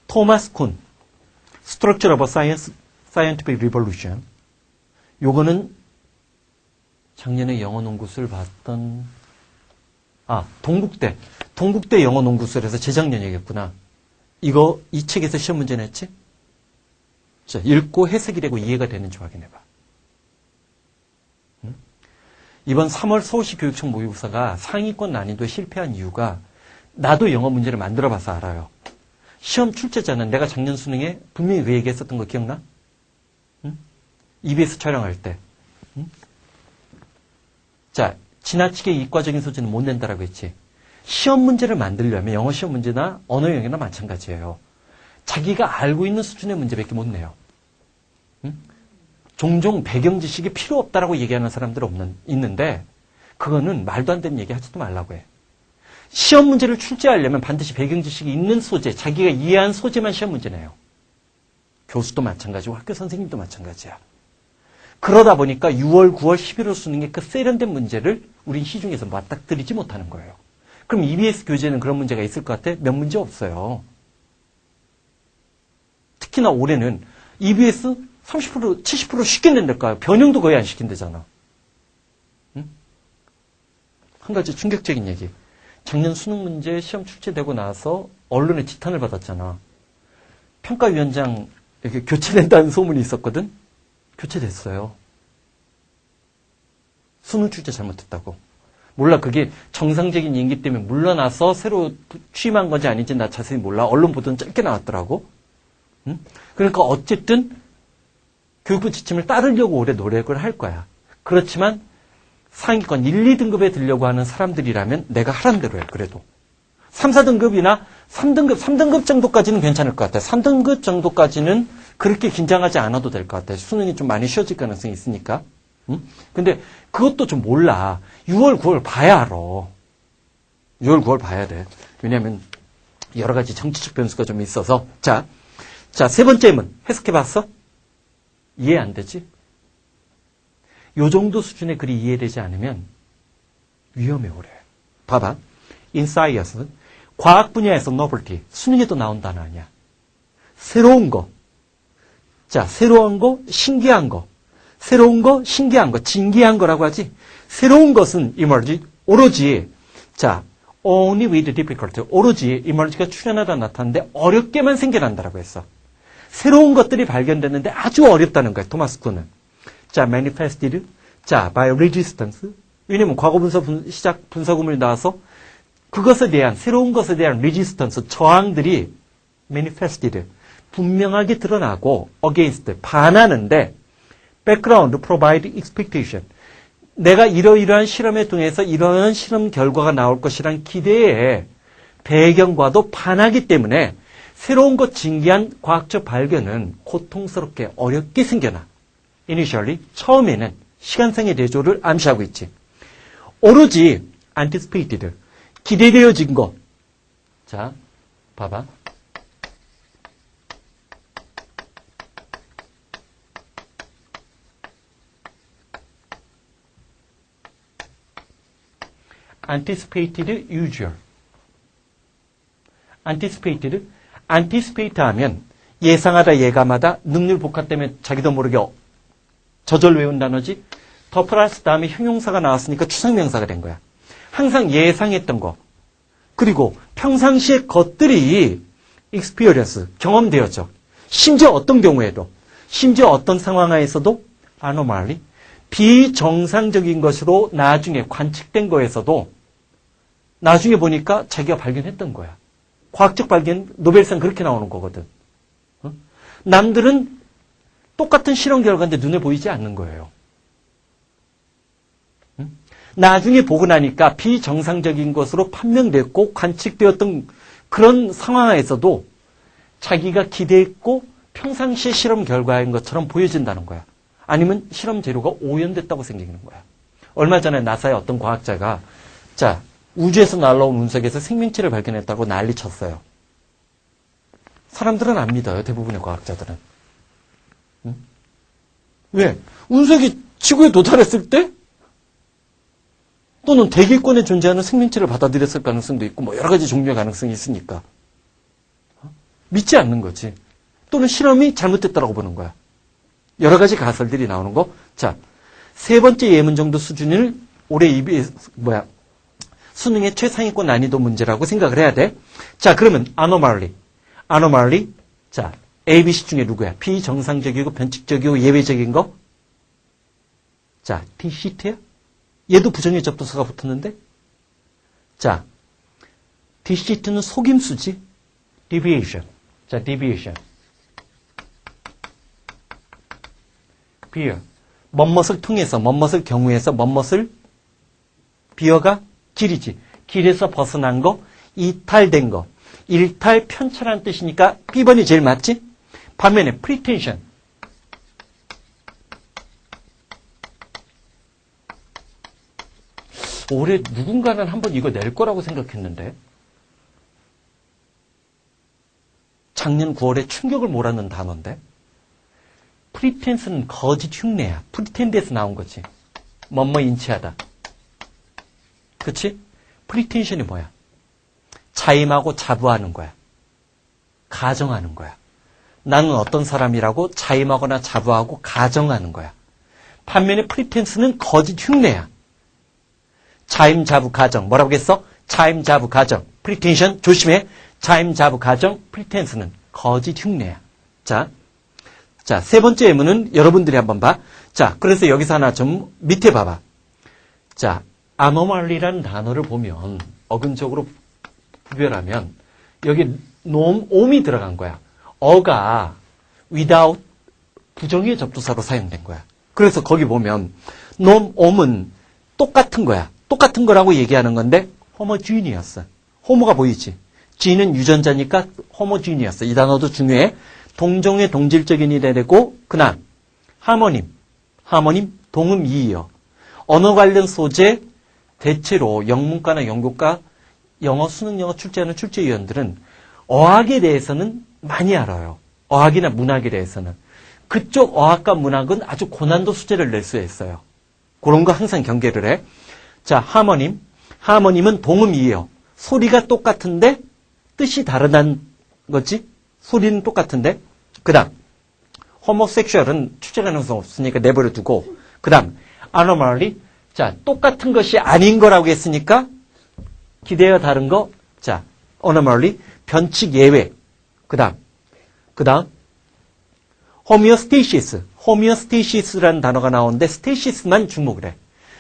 토마스 쿤, Structure of a Scientific Revolution. 요거는 작년에 영어 농구수를 봤던, 동국대 영어 농구수에서 재작년 얘기했구나. 이 책에서 시험 문제 냈지? 자, 읽고 해석이 되고 이해가 되는지 확인해봐. 이번 3월 서울시 교육청 모의고사가 상위권 난이도에 실패한 이유가 나도 영어 문제를 만들어봐서 알아요. 시험 출제자는 내가 작년 수능에 분명히 그 얘기했었던 거 기억나? EBS 촬영할 때. 자, 지나치게 이과적인 소지는 못 낸다라고 했지. 시험 문제를 만들려면 영어 시험 문제나 언어 영역이나 마찬가지예요. 자기가 알고 있는 수준의 문제밖에 못 내요. 종종 배경 지식이 필요 없다라고 얘기하는 사람들 있는데 그거는 말도 안 되는 얘기 하지도 말라고 해. 시험 문제를 출제하려면 반드시 배경 지식이 있는 소재, 자기가 이해한 소재만 시험 문제 내요. 교수도 마찬가지고 학교 선생님도 마찬가지야. 그러다 보니까 6월, 9월, 11월 수능에 그 세련된 문제를 우린 시중에서 맞닥뜨리지 못하는 거예요. 그럼 EBS 교재는 그런 문제가 있을 것 같아? 몇 문제 없어요. 특히나 올해는 EBS 30%, 70% 쉽게 낸달까요? 변형도 거의 안 시킨대잖아. 응? 한 가지 충격적인 얘기. 작년 수능 문제 시험 출제되고 나서 언론에 지탄을 받았잖아. 평가위원장 이렇게 교체된다는 소문이 있었거든? 교체됐어요. 수능 출제 잘못했다고. 몰라, 그게 정상적인 임기 때문에 물러나서 새로 취임한 건지 아닌지 나 자세히 몰라. 언론 보도는 짧게 나왔더라고. 응? 그러니까 어쨌든 교육부 지침을 따르려고 올해 노력을 할 거야. 그렇지만 상위권 1, 2등급에 들려고 하는 사람들이라면 내가 하란 대로 해, 그래도. 3, 4등급이나 3등급 정도까지는 괜찮을 것 같아. 3등급 정도까지는 그렇게 긴장하지 않아도 될 것 같아. 수능이 좀 많이 쉬워질 가능성이 있으니까. 응? 근데 그것도 좀 몰라. 6월, 9월 봐야 알아. 6월, 9월 봐야 돼. 왜냐하면 여러 가지 정치적 변수가 좀 있어서. 자, 세 번째는 해석해봤어? 이해 안 되지? 요 정도 수준의 글이 이해되지 않으면 위험해, 오래. 봐봐. In science, 과학 분야에서 novelty, 수능에도 나온 단어 아니야. 새로운 거. 자, 새로운 거, 신기한 거. 새로운 거, 신기한 거, 진기한 거라고 하지. 새로운 것은 emerge, 오로지, 자, only with difficulty, 오로지 emerge가 출현하다 나타나는데 어렵게만 생겨난다라고 했어. 새로운 것들이 발견됐는데 아주 어렵다는 거야, 토마스 쿤은. 자, manifested, 자, by resistance. 왜냐면 과거 시작 분사구문이 나와서 그것에 대한, 새로운 것에 대한 resistance, 저항들이 manifested, 분명하게 드러나고 against, 반하는데 background, provide expectation. 내가 이러이러한 실험에 통해서 이러한 실험 결과가 나올 것이란 기대의 배경과도 반하기 때문에 새로운 것 진기한 과학적 발견은 고통스럽게 어렵게 생겨나. Initially, 처음에는 시간상의 대조를 암시하고 있지. 오로지 anticipated, 기대되어진 것. 자, 봐봐. anticipated, usual. anticipate 하면 예상하다, 예감하다, 능률 복합 때문에 자기도 모르게 저절 외운 단어지. 더 플러스 다음에 형용사가 나왔으니까 추상명사가 된 거야. 항상 예상했던 거. 그리고 평상시의 것들이 experience, 경험되었죠. 심지어 어떤 경우에도, 심지어 어떤 상황하에서도 anomaly, 비정상적인 것으로 나중에 관측된 거에서도 나중에 보니까 자기가 발견했던 거야. 과학적 발견, 노벨상 그렇게 나오는 거거든. 남들은 똑같은 실험 결과인데 눈에 보이지 않는 거예요. 나중에 보고 나니까 비정상적인 것으로 판명됐고 관측되었던 그런 상황에서도 자기가 기대했고 평상시의 실험 결과인 것처럼 보여진다는 거야. 아니면 실험 재료가 오염됐다고 생기는 거야. 얼마 전에 나사의 어떤 과학자가 자, 우주에서 날라온 운석에서 생명체를 발견했다고 난리 쳤어요. 사람들은 안 믿어요. 대부분의 과학자들은. 응? 왜? 운석이 지구에 도달했을 때 또는 대기권에 존재하는 생명체를 받아들였을 가능성도 있고 뭐 여러 가지 종류의 가능성이 있으니까 믿지 않는 거지. 또는 실험이 잘못됐다고 보는 거야. 여러 가지 가설들이 나오는 거. 자, 세 번째 예문 정도 수준을 올해 수능의 최상위권 난이도 문제라고 생각을 해야 돼. 자, 그러면 anomaly. 자, A, B, C 중에 누구야? 비정상적이고 변칙적이고 예외적인 거. 자, DCT야? 얘도 부정의 접두사가 붙었는데. 자, DCT는 속임수지. deviation. 자, deviation. 비어. 멋멋을 통해서, 멋멋을 경우에서, 멋멋을 비어가 길이지. 길에서 벗어난 거, 이탈된 거. 일탈, 편철한 뜻이니까 B번이 제일 맞지? 반면에 pretension. 올해 누군가는 한번 이거 낼 거라고 생각했는데 작년 9월에 충격을 몰았는 단어인데 pretense는 거짓 흉내야. pretend에서 나온 거지. 뭐뭐 인치하다. 그치? pretension이 뭐야? 자임하고 자부하는 거야. 가정하는 거야. 나는 어떤 사람이라고 자임하거나 자부하고 가정하는 거야. 반면에 프리텐스는 거짓 흉내야. 자임, 자부, 가정. 뭐라고 했어? 자임, 자부, 가정. 프리텐션 조심해. 자임, 자부, 가정. 프리텐스는 거짓 흉내야. 자, 세 번째 예문은 여러분들이 한번 봐. 자, 그래서 여기서 하나 좀 밑에 봐봐. 자, anomaly라는 단어를 보면 어근적으로 구별하면 여기 om이 들어간 거야. 어가 without 부정의 접두사로 사용된 거야. 그래서 거기 보면 om은 똑같은 거야. 똑같은 거라고 얘기하는 건데 homogeneous. homo가 보이지? G는 유전자니까 homogeneous. 이 단어도 중요해. 동종의 동질적인 이 되고 그다음 하모님 동음 이의어. 언어 관련 소재 대체로 영문과나 영교과 영어 수능 영어 출제하는 출제위원들은 어학에 대해서는 많이 알아요. 어학이나 문학에 대해서는. 그쪽 어학과 문학은 아주 고난도 수제를 낼 수 있어요. 그런 거 항상 경계를 해. 자, 하모님은 동음 이의어. 소리가 똑같은데 뜻이 다르다는 거지. 소리는 똑같은데. 그 다음 호모섹슈얼은 출제 가능성 없으니까 내버려 두고 그 다음 anomaly. 자, 똑같은 것이 아닌 거라고 했으니까 기대와 다른 거. 자, anomaly. 변칙 예외. 그 다음 homeostasis. homeostasis라는 단어가 나오는데 스테이시스만 주목을 해.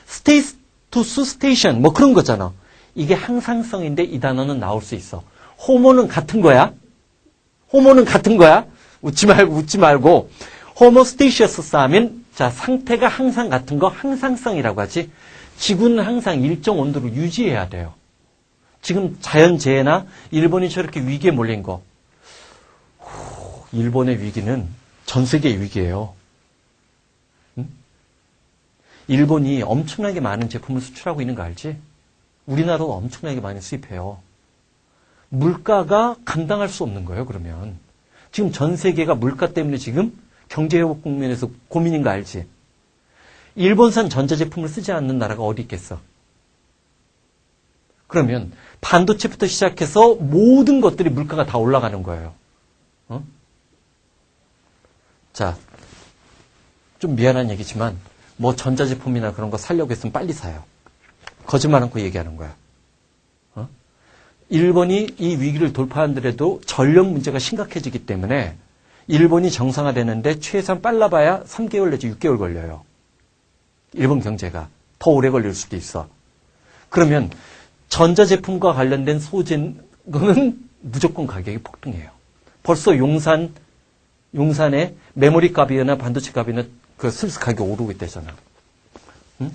status, station 뭐 그런 거잖아. 이게 항상성인데 이 단어는 나올 수 있어. 호모는 같은 거야. 웃지 말고 homostasis 하면 자, 상태가 항상 같은 거 항상성이라고 하지. 지구는 항상 일정 온도를 유지해야 돼요. 지금 자연재해나 일본이 저렇게 위기에 몰린 거. 일본의 위기는 전 세계의 위기예요. 응? 일본이 엄청나게 많은 제품을 수출하고 있는 거 알지? 우리나라도 엄청나게 많이 수입해요. 물가가 감당할 수 없는 거예요, 그러면. 지금 전 세계가 물가 때문에 지금 경제회복 국면에서 고민인 거 알지? 일본산 전자제품을 쓰지 않는 나라가 어디 있겠어? 그러면 반도체부터 시작해서 모든 것들이 물가가 다 올라가는 거예요. 어? 자, 좀 미안한 얘기지만 뭐 전자제품이나 그런 거 사려고 했으면 빨리 사요. 거짓말 않고 얘기하는 거야. 어? 일본이 이 위기를 돌파하더라도 전력 문제가 심각해지기 때문에 일본이 정상화되는데 최소한 빨라봐야 3개월 내지 6개월 걸려요. 일본 경제가 더 오래 걸릴 수도 있어. 그러면 전자제품과 관련된 소재는 무조건 가격이 폭등해요. 벌써 용산의 메모리 값이나 반도체 값이나 그 슬슬 가격 오르고 있다잖아. 응?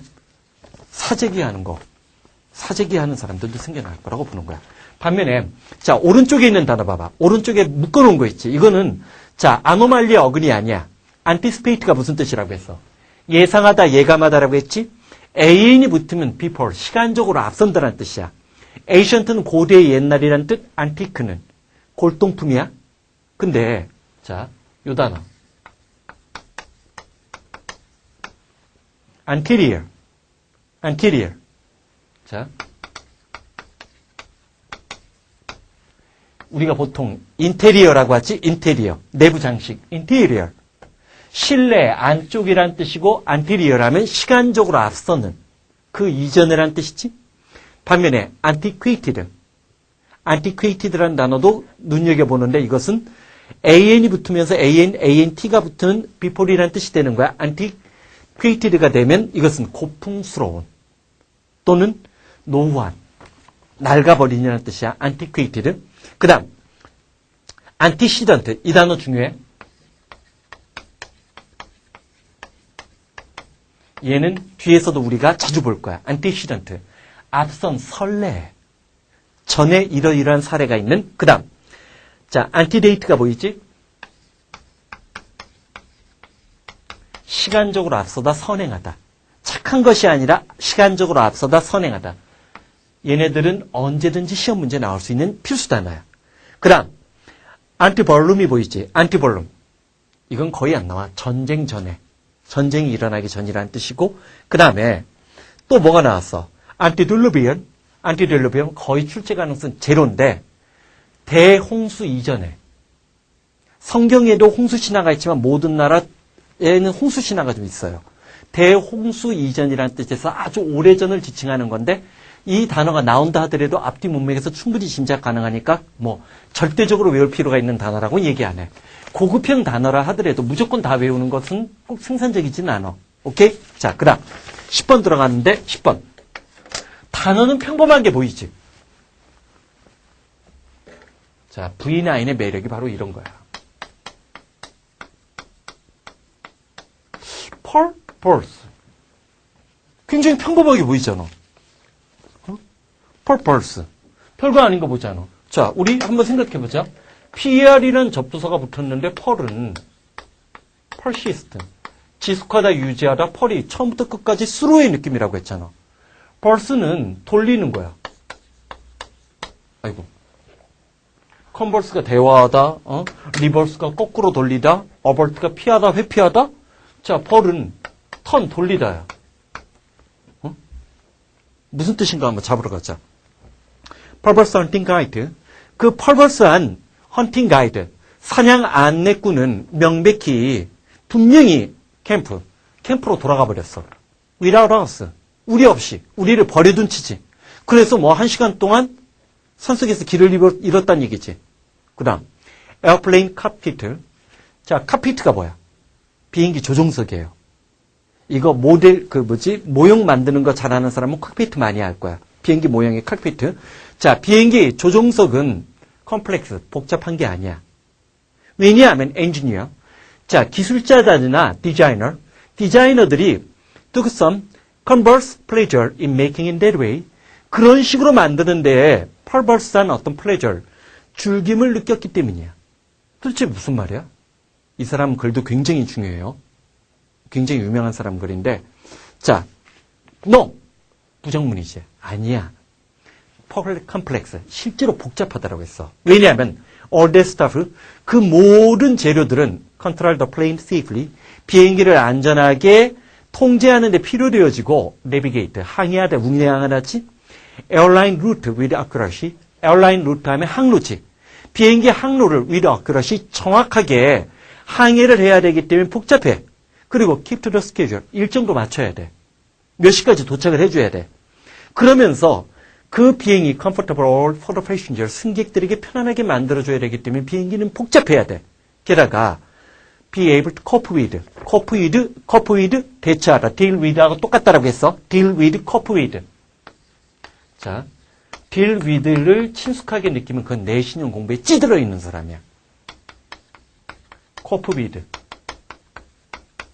사재기하는 사람들도 생겨날 거라고 보는 거야. 반면에 자, 오른쪽에 있는 단어 봐봐. 오른쪽에 묶어놓은 거 있지. 이거는 자, 아노말리의 어근이 아니야. 안티스페이트가 무슨 뜻이라고 했어? 예상하다, 예감하다라고 했지? ain이 붙으면 before, 시간적으로 앞선다라는 뜻이야. ancient는 고대의 옛날이라는 뜻, antique는 골동품이야. 근데 자, 요 단어 anterior. 자, 우리가 보통 인테리어라고 하지. 인테리어, 내부 장식, 인테리어. 실내, 안쪽이란 뜻이고 안테리어라면 시간적으로 앞서는 그 이전이란 뜻이지. 반면에 antiquated라는 단어도 눈여겨보는데 이것은 an이 붙으면서 ant가 붙은 before이라는 뜻이 되는 거야. antiquated가 되면 이것은 고풍스러운 또는 노후한, 낡아버리냐는 뜻이야. antiquated. 그 다음 antecedent. 이 단어 중요해. 얘는 뒤에서도 우리가 자주 볼 거야. antecedent. 앞선 선례. 전에 이러이러한 사례가 있는. 그 다음 자, antedate가 보이지? 시간적으로 앞서다 선행하다. 착한 것이 아니라 시간적으로 앞서다 선행하다. 얘네들은 언제든지 시험 문제 나올 수 있는 필수 단어야. 그 다음 antebellum이 보이지? antebellum. 이건 거의 안 나와. 전쟁 전에. 전쟁이 일어나기 전이라는 뜻이고, 그 다음에 또 뭐가 나왔어? antediluvian 거의 출제 가능성 제로인데, 대홍수 이전에 성경에도 홍수신화가 있지만 모든 나라에는 홍수신화가 좀 있어요. 대홍수 이전이라는 뜻에서 아주 오래전을 지칭하는 건데 이 단어가 나온다 하더라도 앞뒤 문맥에서 충분히 짐작 가능하니까 뭐 절대적으로 외울 필요가 있는 단어라고 얘기 안 해. 고급형 단어라 하더라도 무조건 다 외우는 것은 꼭 생산적이지는 않아. 오케이? 자, 그 다음 10번 들어갔는데 10번. 단어는 평범한 게 보이지. 자, V9의 매력이 바로 이런 거야. purpose. 굉장히 평범하게 보이잖아. purpose. 별거 아닌 거 보잖아. 자, 우리 한번 생각해보자. PR이라는 접두사가 붙었는데 펄은 persist. 지속하다, 유지하다, 펄이 처음부터 끝까지 수로의 느낌이라고 했잖아. 벌스는 돌리는 거야. 아이고. 컨버스가 대화하다, 리버스가 거꾸로 돌리다, 어버트가 피하다, 회피하다. 자, 펄은 턴, 돌리다야. 무슨 뜻인가 한번 잡으러 가자. Purpose Hunting Guide. 그 펄버스한 헌팅 가이드, 사냥 안내꾼은 명백히 분명히 캠프로 돌아가 버렸어. Without us. 우리 없이. 우리를 버려둔 치지. 그래서 뭐 1시간 동안 산속에서 길을 잃었다는 얘기지. 그 다음, 에어플레인 칵피트. 자, 칵피트가 뭐야? 비행기 조종석이에요. 이거 모델, 모형 만드는 거 잘하는 사람은 칵피트 많이 할 거야. 비행기 모형의 칵피트. 자, 비행기 조종석은 컴플렉스, 복잡한 게 아니야. 왜냐하면 엔지니어, 자, 기술자들이나 디자이너들이 took some converse pleasure in making it that way. 그런 식으로 만드는데 perverse한 어떤 pleasure, 즐김을 느꼈기 때문이야. 도대체 무슨 말이야? 이 사람 글도 굉장히 중요해요. 굉장히 유명한 사람 글인데, 자, no, 부정문이지. 아니야. 컴플렉스, 실제로 복잡하다라고 했어. 왜냐하면 all that stuff, 그 모든 재료들은 control the plane safely, 비행기를 안전하게 통제하는 데 필요되어지고 navigate, 항해하다, 운행하다지, airline route with accuracy, airline route 하면 항로지. 비행기 항로를 with accuracy, 정확하게 항해를 해야 되기 때문에 복잡해. 그리고 keep to the schedule, 일정도 맞춰야 돼. 몇 시까지 도착을 해줘야 돼. 그러면서 그 비행이 comfortable for the passenger, 승객들에게 편안하게 만들어줘야 되기 때문에 비행기는 복잡해야 돼. 게다가 be able to cope with, 대처하다. deal with하고 똑같다라고 했어. deal with, cope with. 자, deal with를 친숙하게 느끼면 그건 내신형 공부에 찌들어 있는 사람이야. cope with.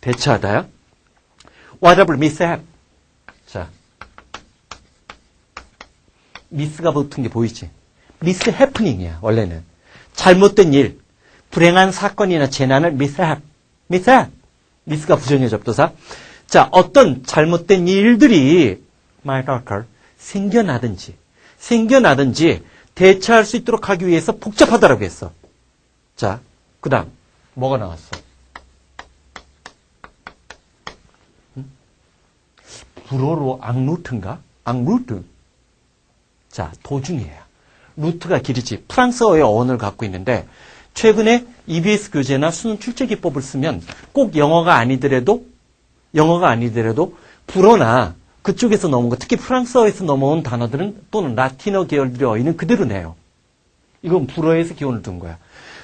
대처하다야. whatever mishap. 자, 미스가 붙은 게 보이지? 미스 해프닝이야, 원래는. 잘못된 일, 불행한 사건이나 재난을 미스가 부정의 접두사. 자, 어떤 잘못된 일들이 might occur, 생겨나든지 대처할 수 있도록 하기 위해서 복잡하다라고 했어. 자, 그 다음 뭐가 나왔어? 불어로 앙루트인가? 앙루트. 자, 도중이에요. 루트가 길이지. 프랑스어의 어원을 갖고 있는데 최근에 EBS 교재나 수능 출제 기법을 쓰면 꼭 영어가 아니더라도 불어나 그쪽에서 넘어온 거, 특히 프랑스어에서 넘어온 단어들은 또는 라틴어 계열들의 어휘는 그대로 내요. 이건 불어에서 기원을 둔 거야.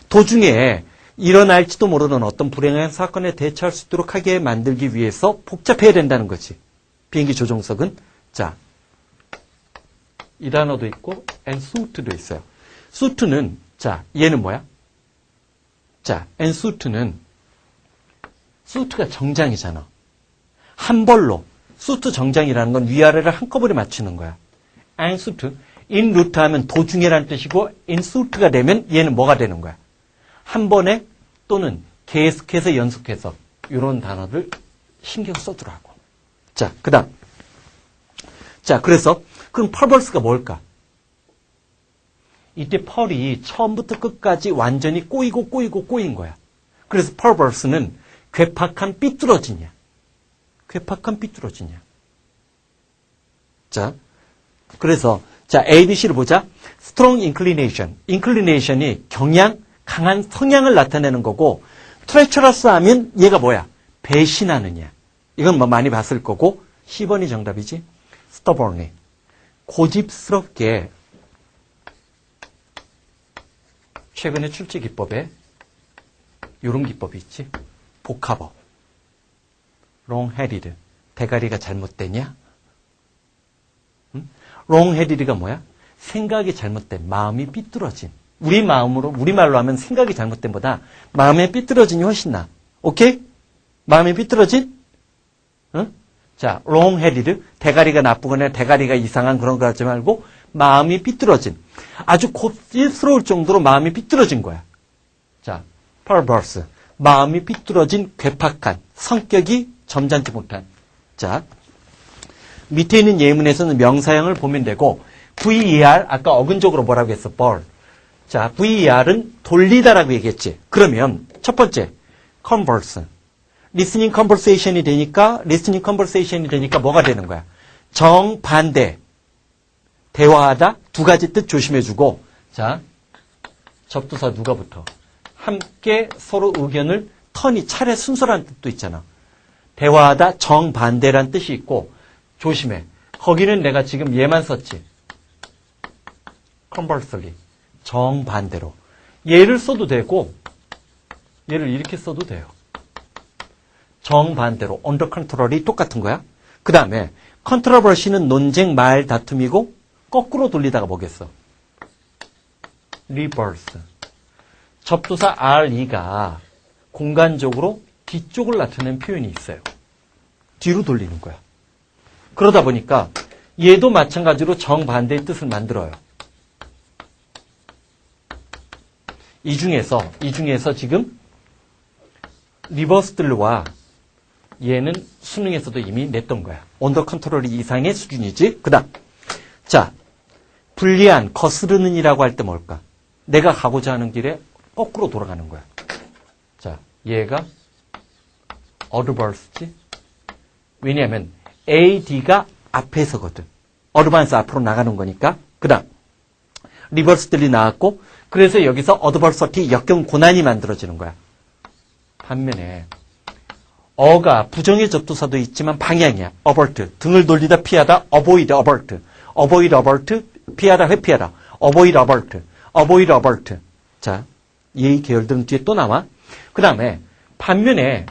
도중에 일어날지도 모르는 어떤 불행한 사건에 대처할 수 있도록 하게 만들기 위해서 복잡해야 된다는 거지. 비행기 조종석은. 자, 이 단어도 있고 and suit도 있어요. suit는, 자, 얘는 뭐야? 자, and suit가 정장이잖아. 한 벌로. suit 정장이라는 건 위아래를 한꺼번에 맞추는 거야. and suit. in route 하면 도중에라는 뜻이고 in suit가 되면 얘는 뭐가 되는 거야? 한 번에 또는 계속해서 연속해서 이런 단어들 신경 써두라고. 자, 그 다음. 자, 그래서 그럼 펄버스가 뭘까? 이때 펄이 처음부터 끝까지 완전히 꼬인 거야. 그래서 펄버스는 괴팍한 삐뚤어지냐. 자, 그래서 자, ABC를 보자. strong inclination. inclination이 경향, 강한 성향을 나타내는 거고, treacherous 하면 얘가 뭐야? 배신하는 야. 이건 뭐 많이 봤을 거고, 10번이 정답이지. stubbornly. 고집스럽게. 최근에 출제 기법에 이런 기법이 있지. 복합어. long-headed. 대가리가 잘못되냐? 응? long-headed가 뭐야? 생각이 잘못된, 마음이 삐뚤어진. 우리말로 하면 생각이 잘못된 보다 마음의 삐뚤어진이 훨씬 나아. 오케이? 마음이 삐뚤어진? 응? 자, long-headed. 대가리가 나쁘거나 대가리가 이상한 그런 거 하지 말고 마음이 삐뚤어진. 아주 고집스러울 정도로 마음이 삐뚤어진 거야. 자, perverse. 마음이 삐뚤어진, 괴팍한, 성격이 점잖지 못한. 자, 밑에 있는 예문에서는 명사형을 보면 되고, VER, 아까 어근적으로 뭐라고 했어? ball. 자, VER은 돌리다라고 얘기했지. 그러면 첫 번째, converse. listening conversation이 되니까 뭐가 되는 거야? 정반대. 대화하다, 두 가지 뜻 조심해주고, 자, 접두사 누가 붙어? 함께 서로 의견을 차례 순서라는 뜻도 있잖아. 대화하다 정반대란 뜻이 있고, 조심해. 거기는 내가 지금 얘만 썼지. conversely. 정반대로. 얘를 써도 되고, 얘를 이렇게 써도 돼요. 정반대로. under control이 똑같은 거야. 그 다음에, controversy는 논쟁, 말, 다툼이고, 거꾸로 돌리다가 뭐겠어? reverse. 접두사 re가 공간적으로 뒤쪽을 나타내는 표현이 있어요. 뒤로 돌리는 거야. 그러다 보니까 얘도 마찬가지로 정반대의 뜻을 만들어요. 이 중에서 지금 리버스들과 얘는 수능에서도 이미 냈던 거야. 언더 컨트롤 이상의 수준이지. 그 다음. 자, 불리한, 거스르는 이라고 할 때 뭘까? 내가 가고자 하는 길에 거꾸로 돌아가는 거야. 자, 얘가 adverse지. 왜냐하면 AD가 앞에서거든. advance 앞으로 나가는 거니까. 그 다음, 리버스들이 나왔고, 그래서 여기서 adversity 역경 고난이 만들어지는 거야. 반면에 어가 부정의 접두사도 있지만 방향이야. avert, 등을 돌리다 피하다, avoid, avert, avoid, avert, 피하다, 회피하다, avoid, avert, avoid, avert. 자, 이 계열들은 뒤에 또 나와. 그 다음에 반면에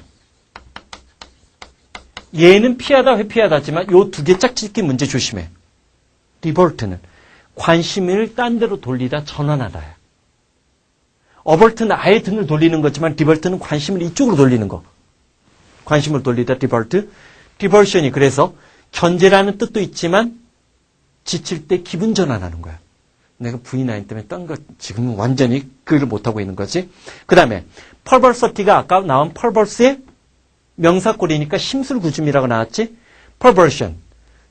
얘는 피하다, 회피하다지만 요 두 개 짝짓기 문제 조심해. divert는 관심을 딴 데로 돌리다 전환하다야. avert는 아예 등을 돌리는 거지만 divert는 관심을 이쪽으로 돌리는 거. 관심을 돌리다 divert. diversion이 그래서 견제라는 뜻도 있지만 지칠 때 기분 전환하는 거야. 내가 V9 때문에 딴 거 지금은 완전히 그걸 못하고 있는 거지. 그 다음에 perversity가 아까 나온 perverse의 명사꼴이니까 심술구줌이라고 나왔지. perversion.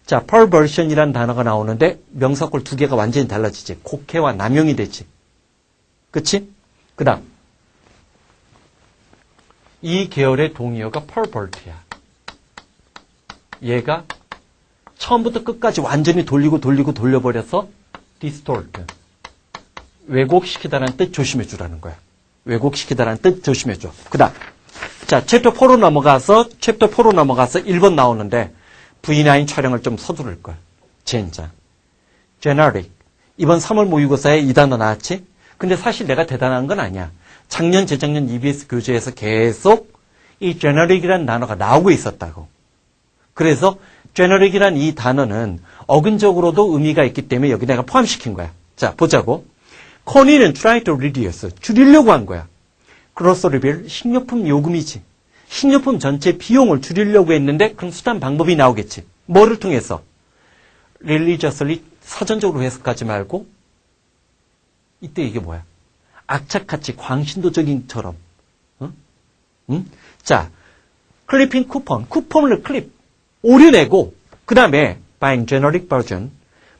자, perversion이라는 단어가 나오는데 명사꼴 두 개가 완전히 달라지지. 곡해와 남용이 되지. 그치? 그 다음. 이 계열의 동의어가 pervert야. 얘가 처음부터 끝까지 완전히 돌려버려서 distort. 왜곡시키다라는 뜻 조심해 주라는 거야. 왜곡시키다라는 뜻 조심해 줘. 그 다음. 자, 챕터 4로 넘어가서 1번 나오는데 V9 촬영을 좀 서두를 걸. 젠장. generic. 이번 3월 모의고사에 이 단어 나왔지? 근데 사실 내가 대단한 건 아니야. 작년, 재작년 EBS 교재에서 계속 이 generic이라는 단어가 나오고 있었다고. 그래서 generic이라는 이 단어는 어근적으로도 의미가 있기 때문에 여기 내가 포함시킨 거야. 자, 보자고. 코니는 try to reduce. 줄이려고 한 거야. grocery bill, 식료품 요금이지. 식료품 전체 비용을 줄이려고 했는데 그럼 수단 방법이 나오겠지. 뭐를 통해서? religiously, 사전적으로 해석하지 말고 이때 이게 뭐야? 악착같이 광신도적인처럼. 응? 자, 클리핑 쿠폰을 클립. 오류내고 그 다음에 buying generic version,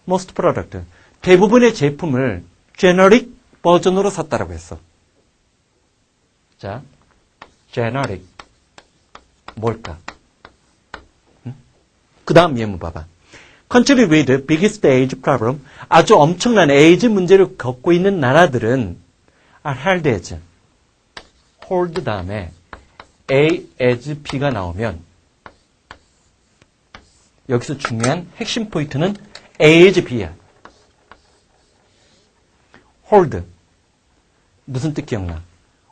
most product. 대부분의 제품을 generic 버전으로 샀다라고 했어. 자, generic. 뭘까? 그 다음 예문 봐봐. Country with biggest age problem. 아주 엄청난 에이즈 문제를 겪고 있는 나라들은 are held as. hold 다음에 A as B가 나오면 여기서 중요한 핵심 포인트는 A as B야. hold. 무슨 뜻 기억나?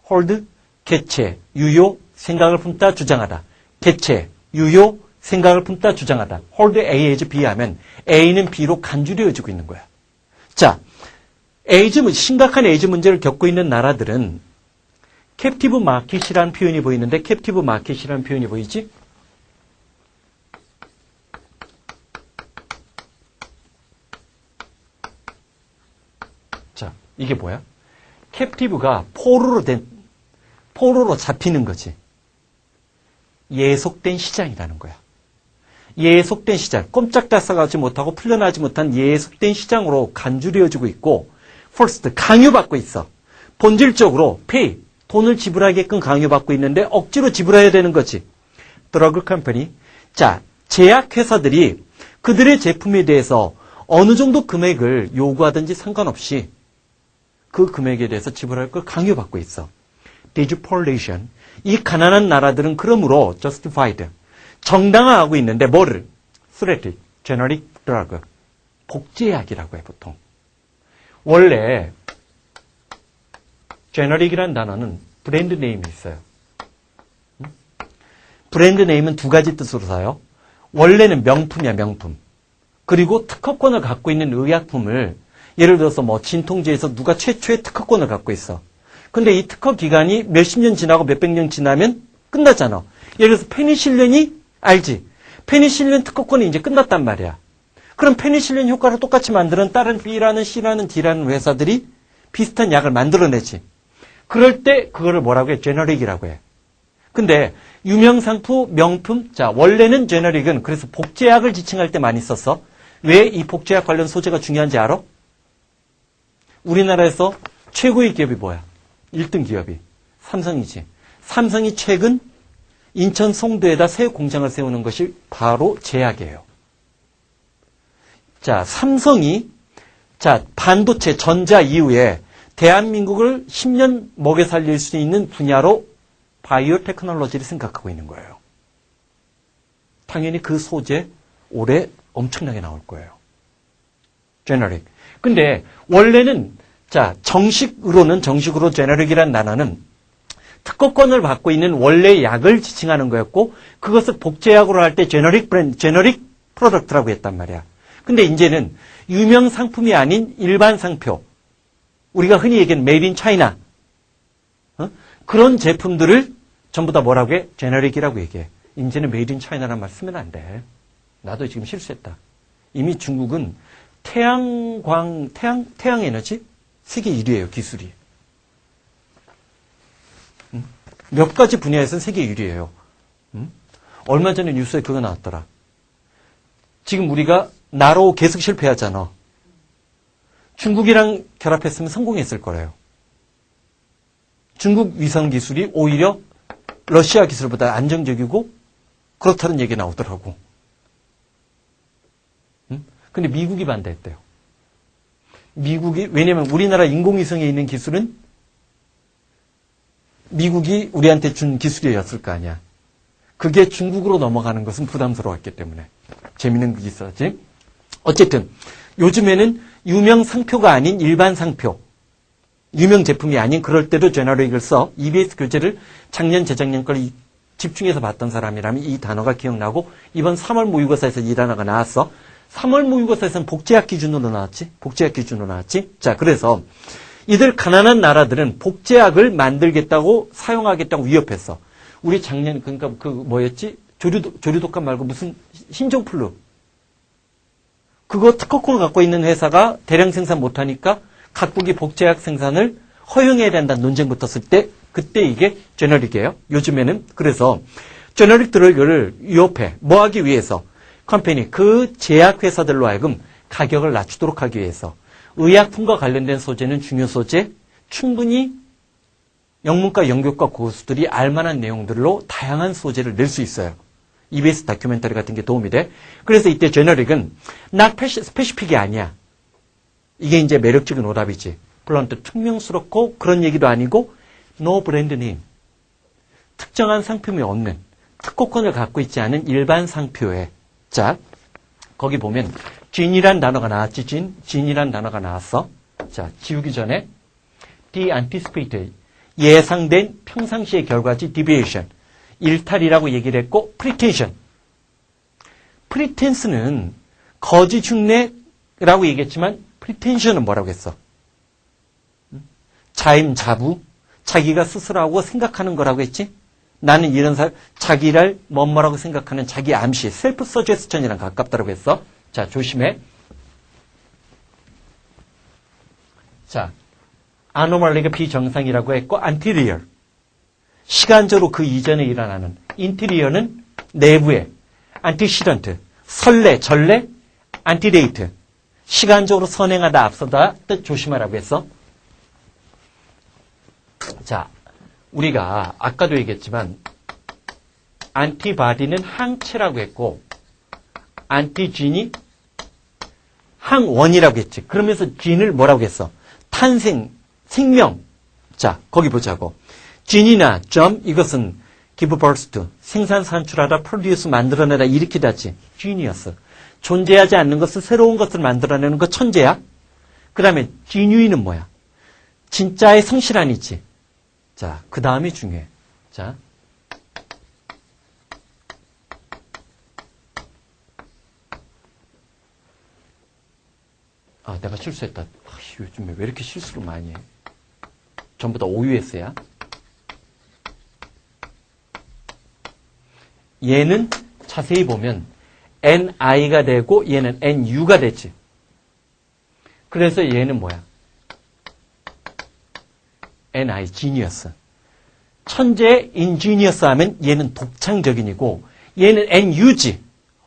hold, 개체, 유효, 생각을 품다, 주장하다. 개체, 유효, 생각을 품다, 주장하다. hold A as B 하면 A는 B로 간주되어지고 있는 거야. 자, 심각한 에이즈 문제를 겪고 있는 나라들은 캡티브 마켓이라는 표현이 보이는데 캡티브 마켓이라는 표현이 보이지? 자, 이게 뭐야? 캡티브가 포로로 잡히는 거지. 예속된 시장이라는 거야. 예속된 시장, 꼼짝달싹하지 못하고 풀려나지 못한 예속된 시장으로 간주되어지고 있고 first, 강요받고 있어. 본질적으로 pay, 돈을 지불하게끔 강요받고 있는데 억지로 지불해야 되는 거지. 드러그 컴퍼니. 자, 제약회사들이 그들의 제품에 대해서 어느 정도 금액을 요구하든지 상관없이 그 금액에 대해서 지불할 걸 강요받고 있어. Depopulation. 이 가난한 나라들은 그러므로 justified. 정당화하고 있는데 뭐를? threat, generic drug. 복제약이라고 해 보통. 원래 제너릭이라는 단어는 브랜드 네임이 있어요. 브랜드 네임은 두 가지 뜻으로 사요. 원래는 명품이야, 명품. 그리고 특허권을 갖고 있는 의약품을 예를 들어서 뭐 진통제에서 누가 최초의 특허권을 갖고 있어. 근데 이 특허 기간이 몇십 년 지나고 몇백 년 지나면 끝나잖아. 예를 들어서 페니실린이 알지? 페니실린 특허권이 이제 끝났단 말이야. 그럼 페니실린 효과를 똑같이 만드는 다른 B라는 C라는 D라는 회사들이 비슷한 약을 만들어내지. 그럴 때 그거를 뭐라고 해? 제너릭이라고 해. 근데 유명상품, 명품, 자 원래는 제너릭은 그래서 복제약을 지칭할 때 많이 썼어. 왜 이 복제약 관련 소재가 중요한지 알아? 우리나라에서 최고의 기업이 뭐야? 1등 기업이 삼성이지. 삼성이 최근 인천 송도에다 새 공장을 세우는 것이 바로 제약이에요. 자, 삼성이 반도체, 전자 이후에 대한민국을 10년 먹여 살릴 수 있는 분야로 바이오 테크놀로지를 생각하고 있는 거예요. 당연히 그 소재 올해 엄청나게 나올 거예요. 제너릭. 근데 원래는 정식으로 제너릭이라는 단어는 특허권을 받고 있는 원래 약을 지칭하는 거였고 그것을 복제약으로 할 때 제너릭 프로덕트라고 했단 말이야. 근데 이제는 유명 상품이 아닌 일반 상표, 우리가 흔히 얘기하는 메이드 인 차이나 그런 제품들을 전부 다 뭐라고 해? 제너릭이라고 얘기해. 이제는 메이드 인 차이나라는 말 쓰면 안 돼. 나도 지금 실수했다. 이미 중국은 태양에너지 세계 1위예요, 기술이. 몇 가지 분야에서는 세계 1위예요. 얼마 전에 뉴스에 그거 나왔더라. 지금 우리가 나로 계속 실패하잖아. 중국이랑 결합했으면 성공했을 거래요. 중국 위성 기술이 오히려 러시아 기술보다 안정적이고 그렇다는 얘기 나오더라고. 근데 미국이 반대했대요. 왜냐면 우리나라 인공위성에 있는 기술은 미국이 우리한테 준 기술이었을 거 아니야. 그게 중국으로 넘어가는 것은 부담스러웠기 때문에. 재밌는 게 있었지. 어쨌든 요즘에는 유명 상표가 아닌 일반 상표, 유명 제품이 아닌 그럴 때도 제너릭을 써. EBS 교재를 작년, 재작년 걸 집중해서 봤던 사람이라면 이 단어가 기억나고 이번 3월 모의고사에서 이 단어가 나왔어. 3월 모의고사에서는 복제약 기준으로 나왔지. 자, 그래서 이들 가난한 나라들은 복제약을 만들겠다고 사용하겠다고 위협했어. 우리 작년 그러니까 조류독감 말고 무슨 신종플루. 그거 특허권을 갖고 있는 회사가 대량 생산 못하니까 각국이 복제약 생산을 허용해야 된다는 논쟁 붙었을 때 그때 이게 제너릭이에요. 요즘에는 그래서 제너릭들을 위협해. 뭐 하기 위해서? 컴퍼니, 그 제약회사들로 하여금 가격을 낮추도록 하기 위해서. 의약품과 관련된 소재는 중요 소재, 충분히 영문과 연교과 고수들이 알만한 내용들로 다양한 소재를 낼 수 있어요. EBS 다큐멘터리 같은 게 도움이 돼. 그래서 이때 제너릭은 not 스페시픽이 아니야. 이게 이제 매력적인 오답이지. 블런트, 퉁명스럽고 그런 얘기도 아니고 no brand name. 특정한 상품이 없는, 특허권을 갖고 있지 않은 일반 상표에. 자, 거기 보면 진이란 단어가 나왔지. 진이란 단어가 나왔어. 자, 지우기 전에 the anticipated, 예상된 평상시의 결과지. deviation, 일탈이라고 얘기를 했고, pretension. pretense는 거짓 흉내라고 얘기했지만 pretension은 뭐라고 했어? 자임자부, 자기가 스스로하고 생각하는 거라고 했지? 나는 이런 자기를 뭐라고 생각하는 자기 암시, 셀프 서제스천이랑 가깝다고 했어. 자, 조심해. 자, 아노멀리가 비정상이라고 했고, 안티리어, 시간적으로 그 이전에 일어나는, 인티리어는 내부에, 안티시던트, 설레, 전례, 안티데이트, 시간적으로 선행하다, 앞서다, 뜻 조심하라고 했어. 자, 우리가 아까도 얘기했지만 안티바디는 항체라고 했고 안티진이 항원이라고 했지. 그러면서 진을 뭐라고 했어? 탄생, 생명. 자, 거기 보자고. 진이나 점, 이것은 give birth to, 생산, 산출하다, produce, 만들어내다, 일으키다지. genius. 존재하지 않는 것을 새로운 것을 만들어내는 거 천재야. 그 다음에 genuine은 뭐야? 진짜의 성실한이지. 자, 그 다음이 중요해. 자. 아, 내가 실수했다. 요즘에 왜 이렇게 실수를 많이 해? 전부 다 OUS야. 얘는 자세히 보면 NI가 되고 얘는 NU가 됐지. 그래서 얘는 뭐야? NI, genius. 천재, ingenious 하면 얘는 독창적인이고 얘는 NU지.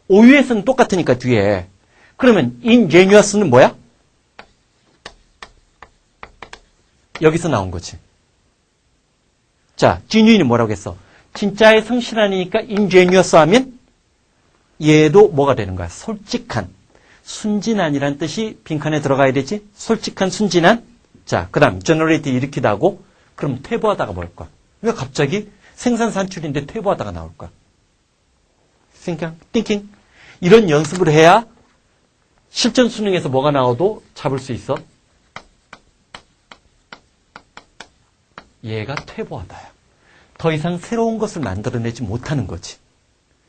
OUS는 똑같으니까 뒤에. 그러면 ingenuous는 뭐야? 여기서 나온 거지. 자, genuine은 뭐라고 했어? 진짜의 성실한이니까 ingenuous 하면 얘도 뭐가 되는 거야? 솔직한. 순진한이란 뜻이 빈칸에 들어가야 되지? 솔직한, 순진한. 자, 그 다음 generate 일으키다 하고 그럼 퇴보하다가 뭘까? 왜 갑자기 생산 산출인데 퇴보하다가 나올까? thinking. 이런 연습을 해야 실전 수능에서 뭐가 나와도 잡을 수 있어. 얘가 퇴보하다야. 더 이상 새로운 것을 만들어내지 못하는 거지.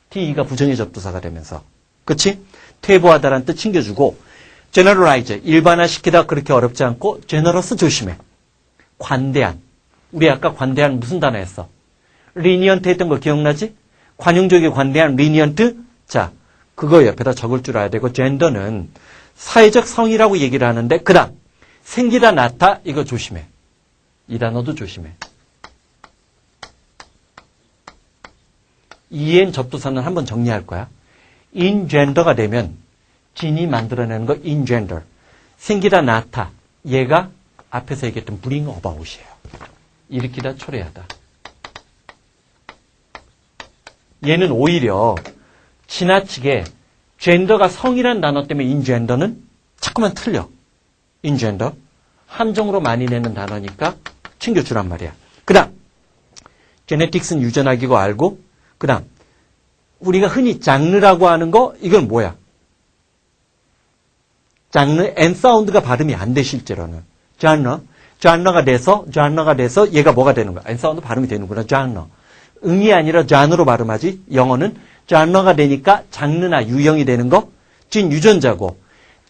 TE가 부정의 접두사가 되면서. 그치? 퇴보하다라는 뜻 챙겨주고 generalize, 일반화시키다 그렇게 어렵지 않고 generous 조심해. 관대한. 우리 아까 관대한 무슨 단어 했어? lenient 했던 거 기억나지? 관용적이고 관대한 lenient. 자, 그거 옆에다 적을 줄 알아야 되고 gender는 사회적 성이라고 얘기를 하는데 그 다음 생기다 나타 이거 조심해. 이 단어도 조심해. EN 접두사는 한번 정리할 거야. ingender가 되면 진이 만들어내는 거 engender. 생기다 나타. 얘가 앞에서 얘기했던 bring about이에요. 일으키다 초래하다. 얘는 오히려 지나치게 gender가 성이란 단어 때문에 ingender는 자꾸만 틀려. engender. 함정으로 많이 내는 단어니까 챙겨주란 말이야. 그 다음 genetics는 유전학이고 알고 그 다음 우리가 흔히 장르라고 하는 거 이건 뭐야? 장르 N 사운드가 발음이 안 돼 실제로는. 장르가 돼서 얘가 뭐가 되는 거야? N 사운드 발음이 되는구나. 장르. 응이 아니라 장르로 발음하지. 영어는 장르가 되니까 장르나 유형이 되는 거. 진 유전자고.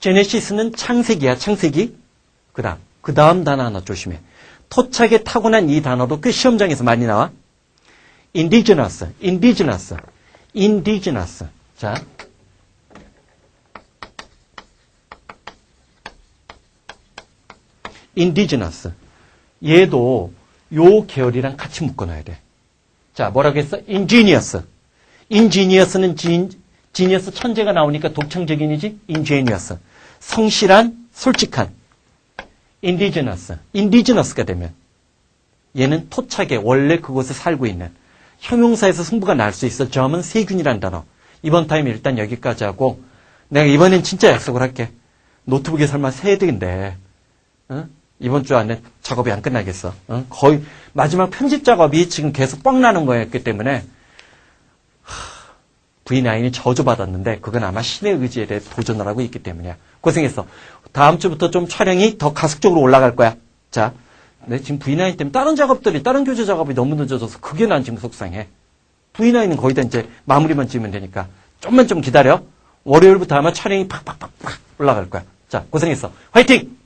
제네시스는 창세기야. 창세기. 그 다음 단어 하나 조심해. 토착에 타고난 이 단어도 꽤 시험장에서 많이 나와. indigenous. 자. indigenous. 얘도 요 계열이랑 같이 묶어놔야 돼. 자, 뭐라고 했어? ingenious. ingenius는 genius 천재가 나오니까 독창적인이지? ingenious. 성실한, 솔직한. indigenous가 되면 얘는 토착에 원래 그곳에 살고 있는 형용사에서 승부가 날 수 있어. 점은 세균이란 단어. 이번 타임 일단 여기까지 하고 내가 이번엔 진짜 약속을 할게. 노트북에 설마 세득인데 이번 주 안에 작업이 안 끝나겠어. 거의 마지막 편집 작업이 지금 계속 뻥 나는 거였기 때문에 V9이 저주받았는데 그건 아마 신의 의지에 대해 도전을 하고 있기 때문이야. 고생했어. 다음 주부터 좀 촬영이 더 가속적으로 올라갈 거야. 자, 내 지금 V9 때문에 다른 교재 작업이 너무 늦어져서 그게 난 지금 속상해. V9은 거의 다 이제 마무리만 지으면 되니까 좀만 좀 기다려. 월요일부터 아마 촬영이 팍팍팍팍 올라갈 거야. 자, 고생했어. 화이팅!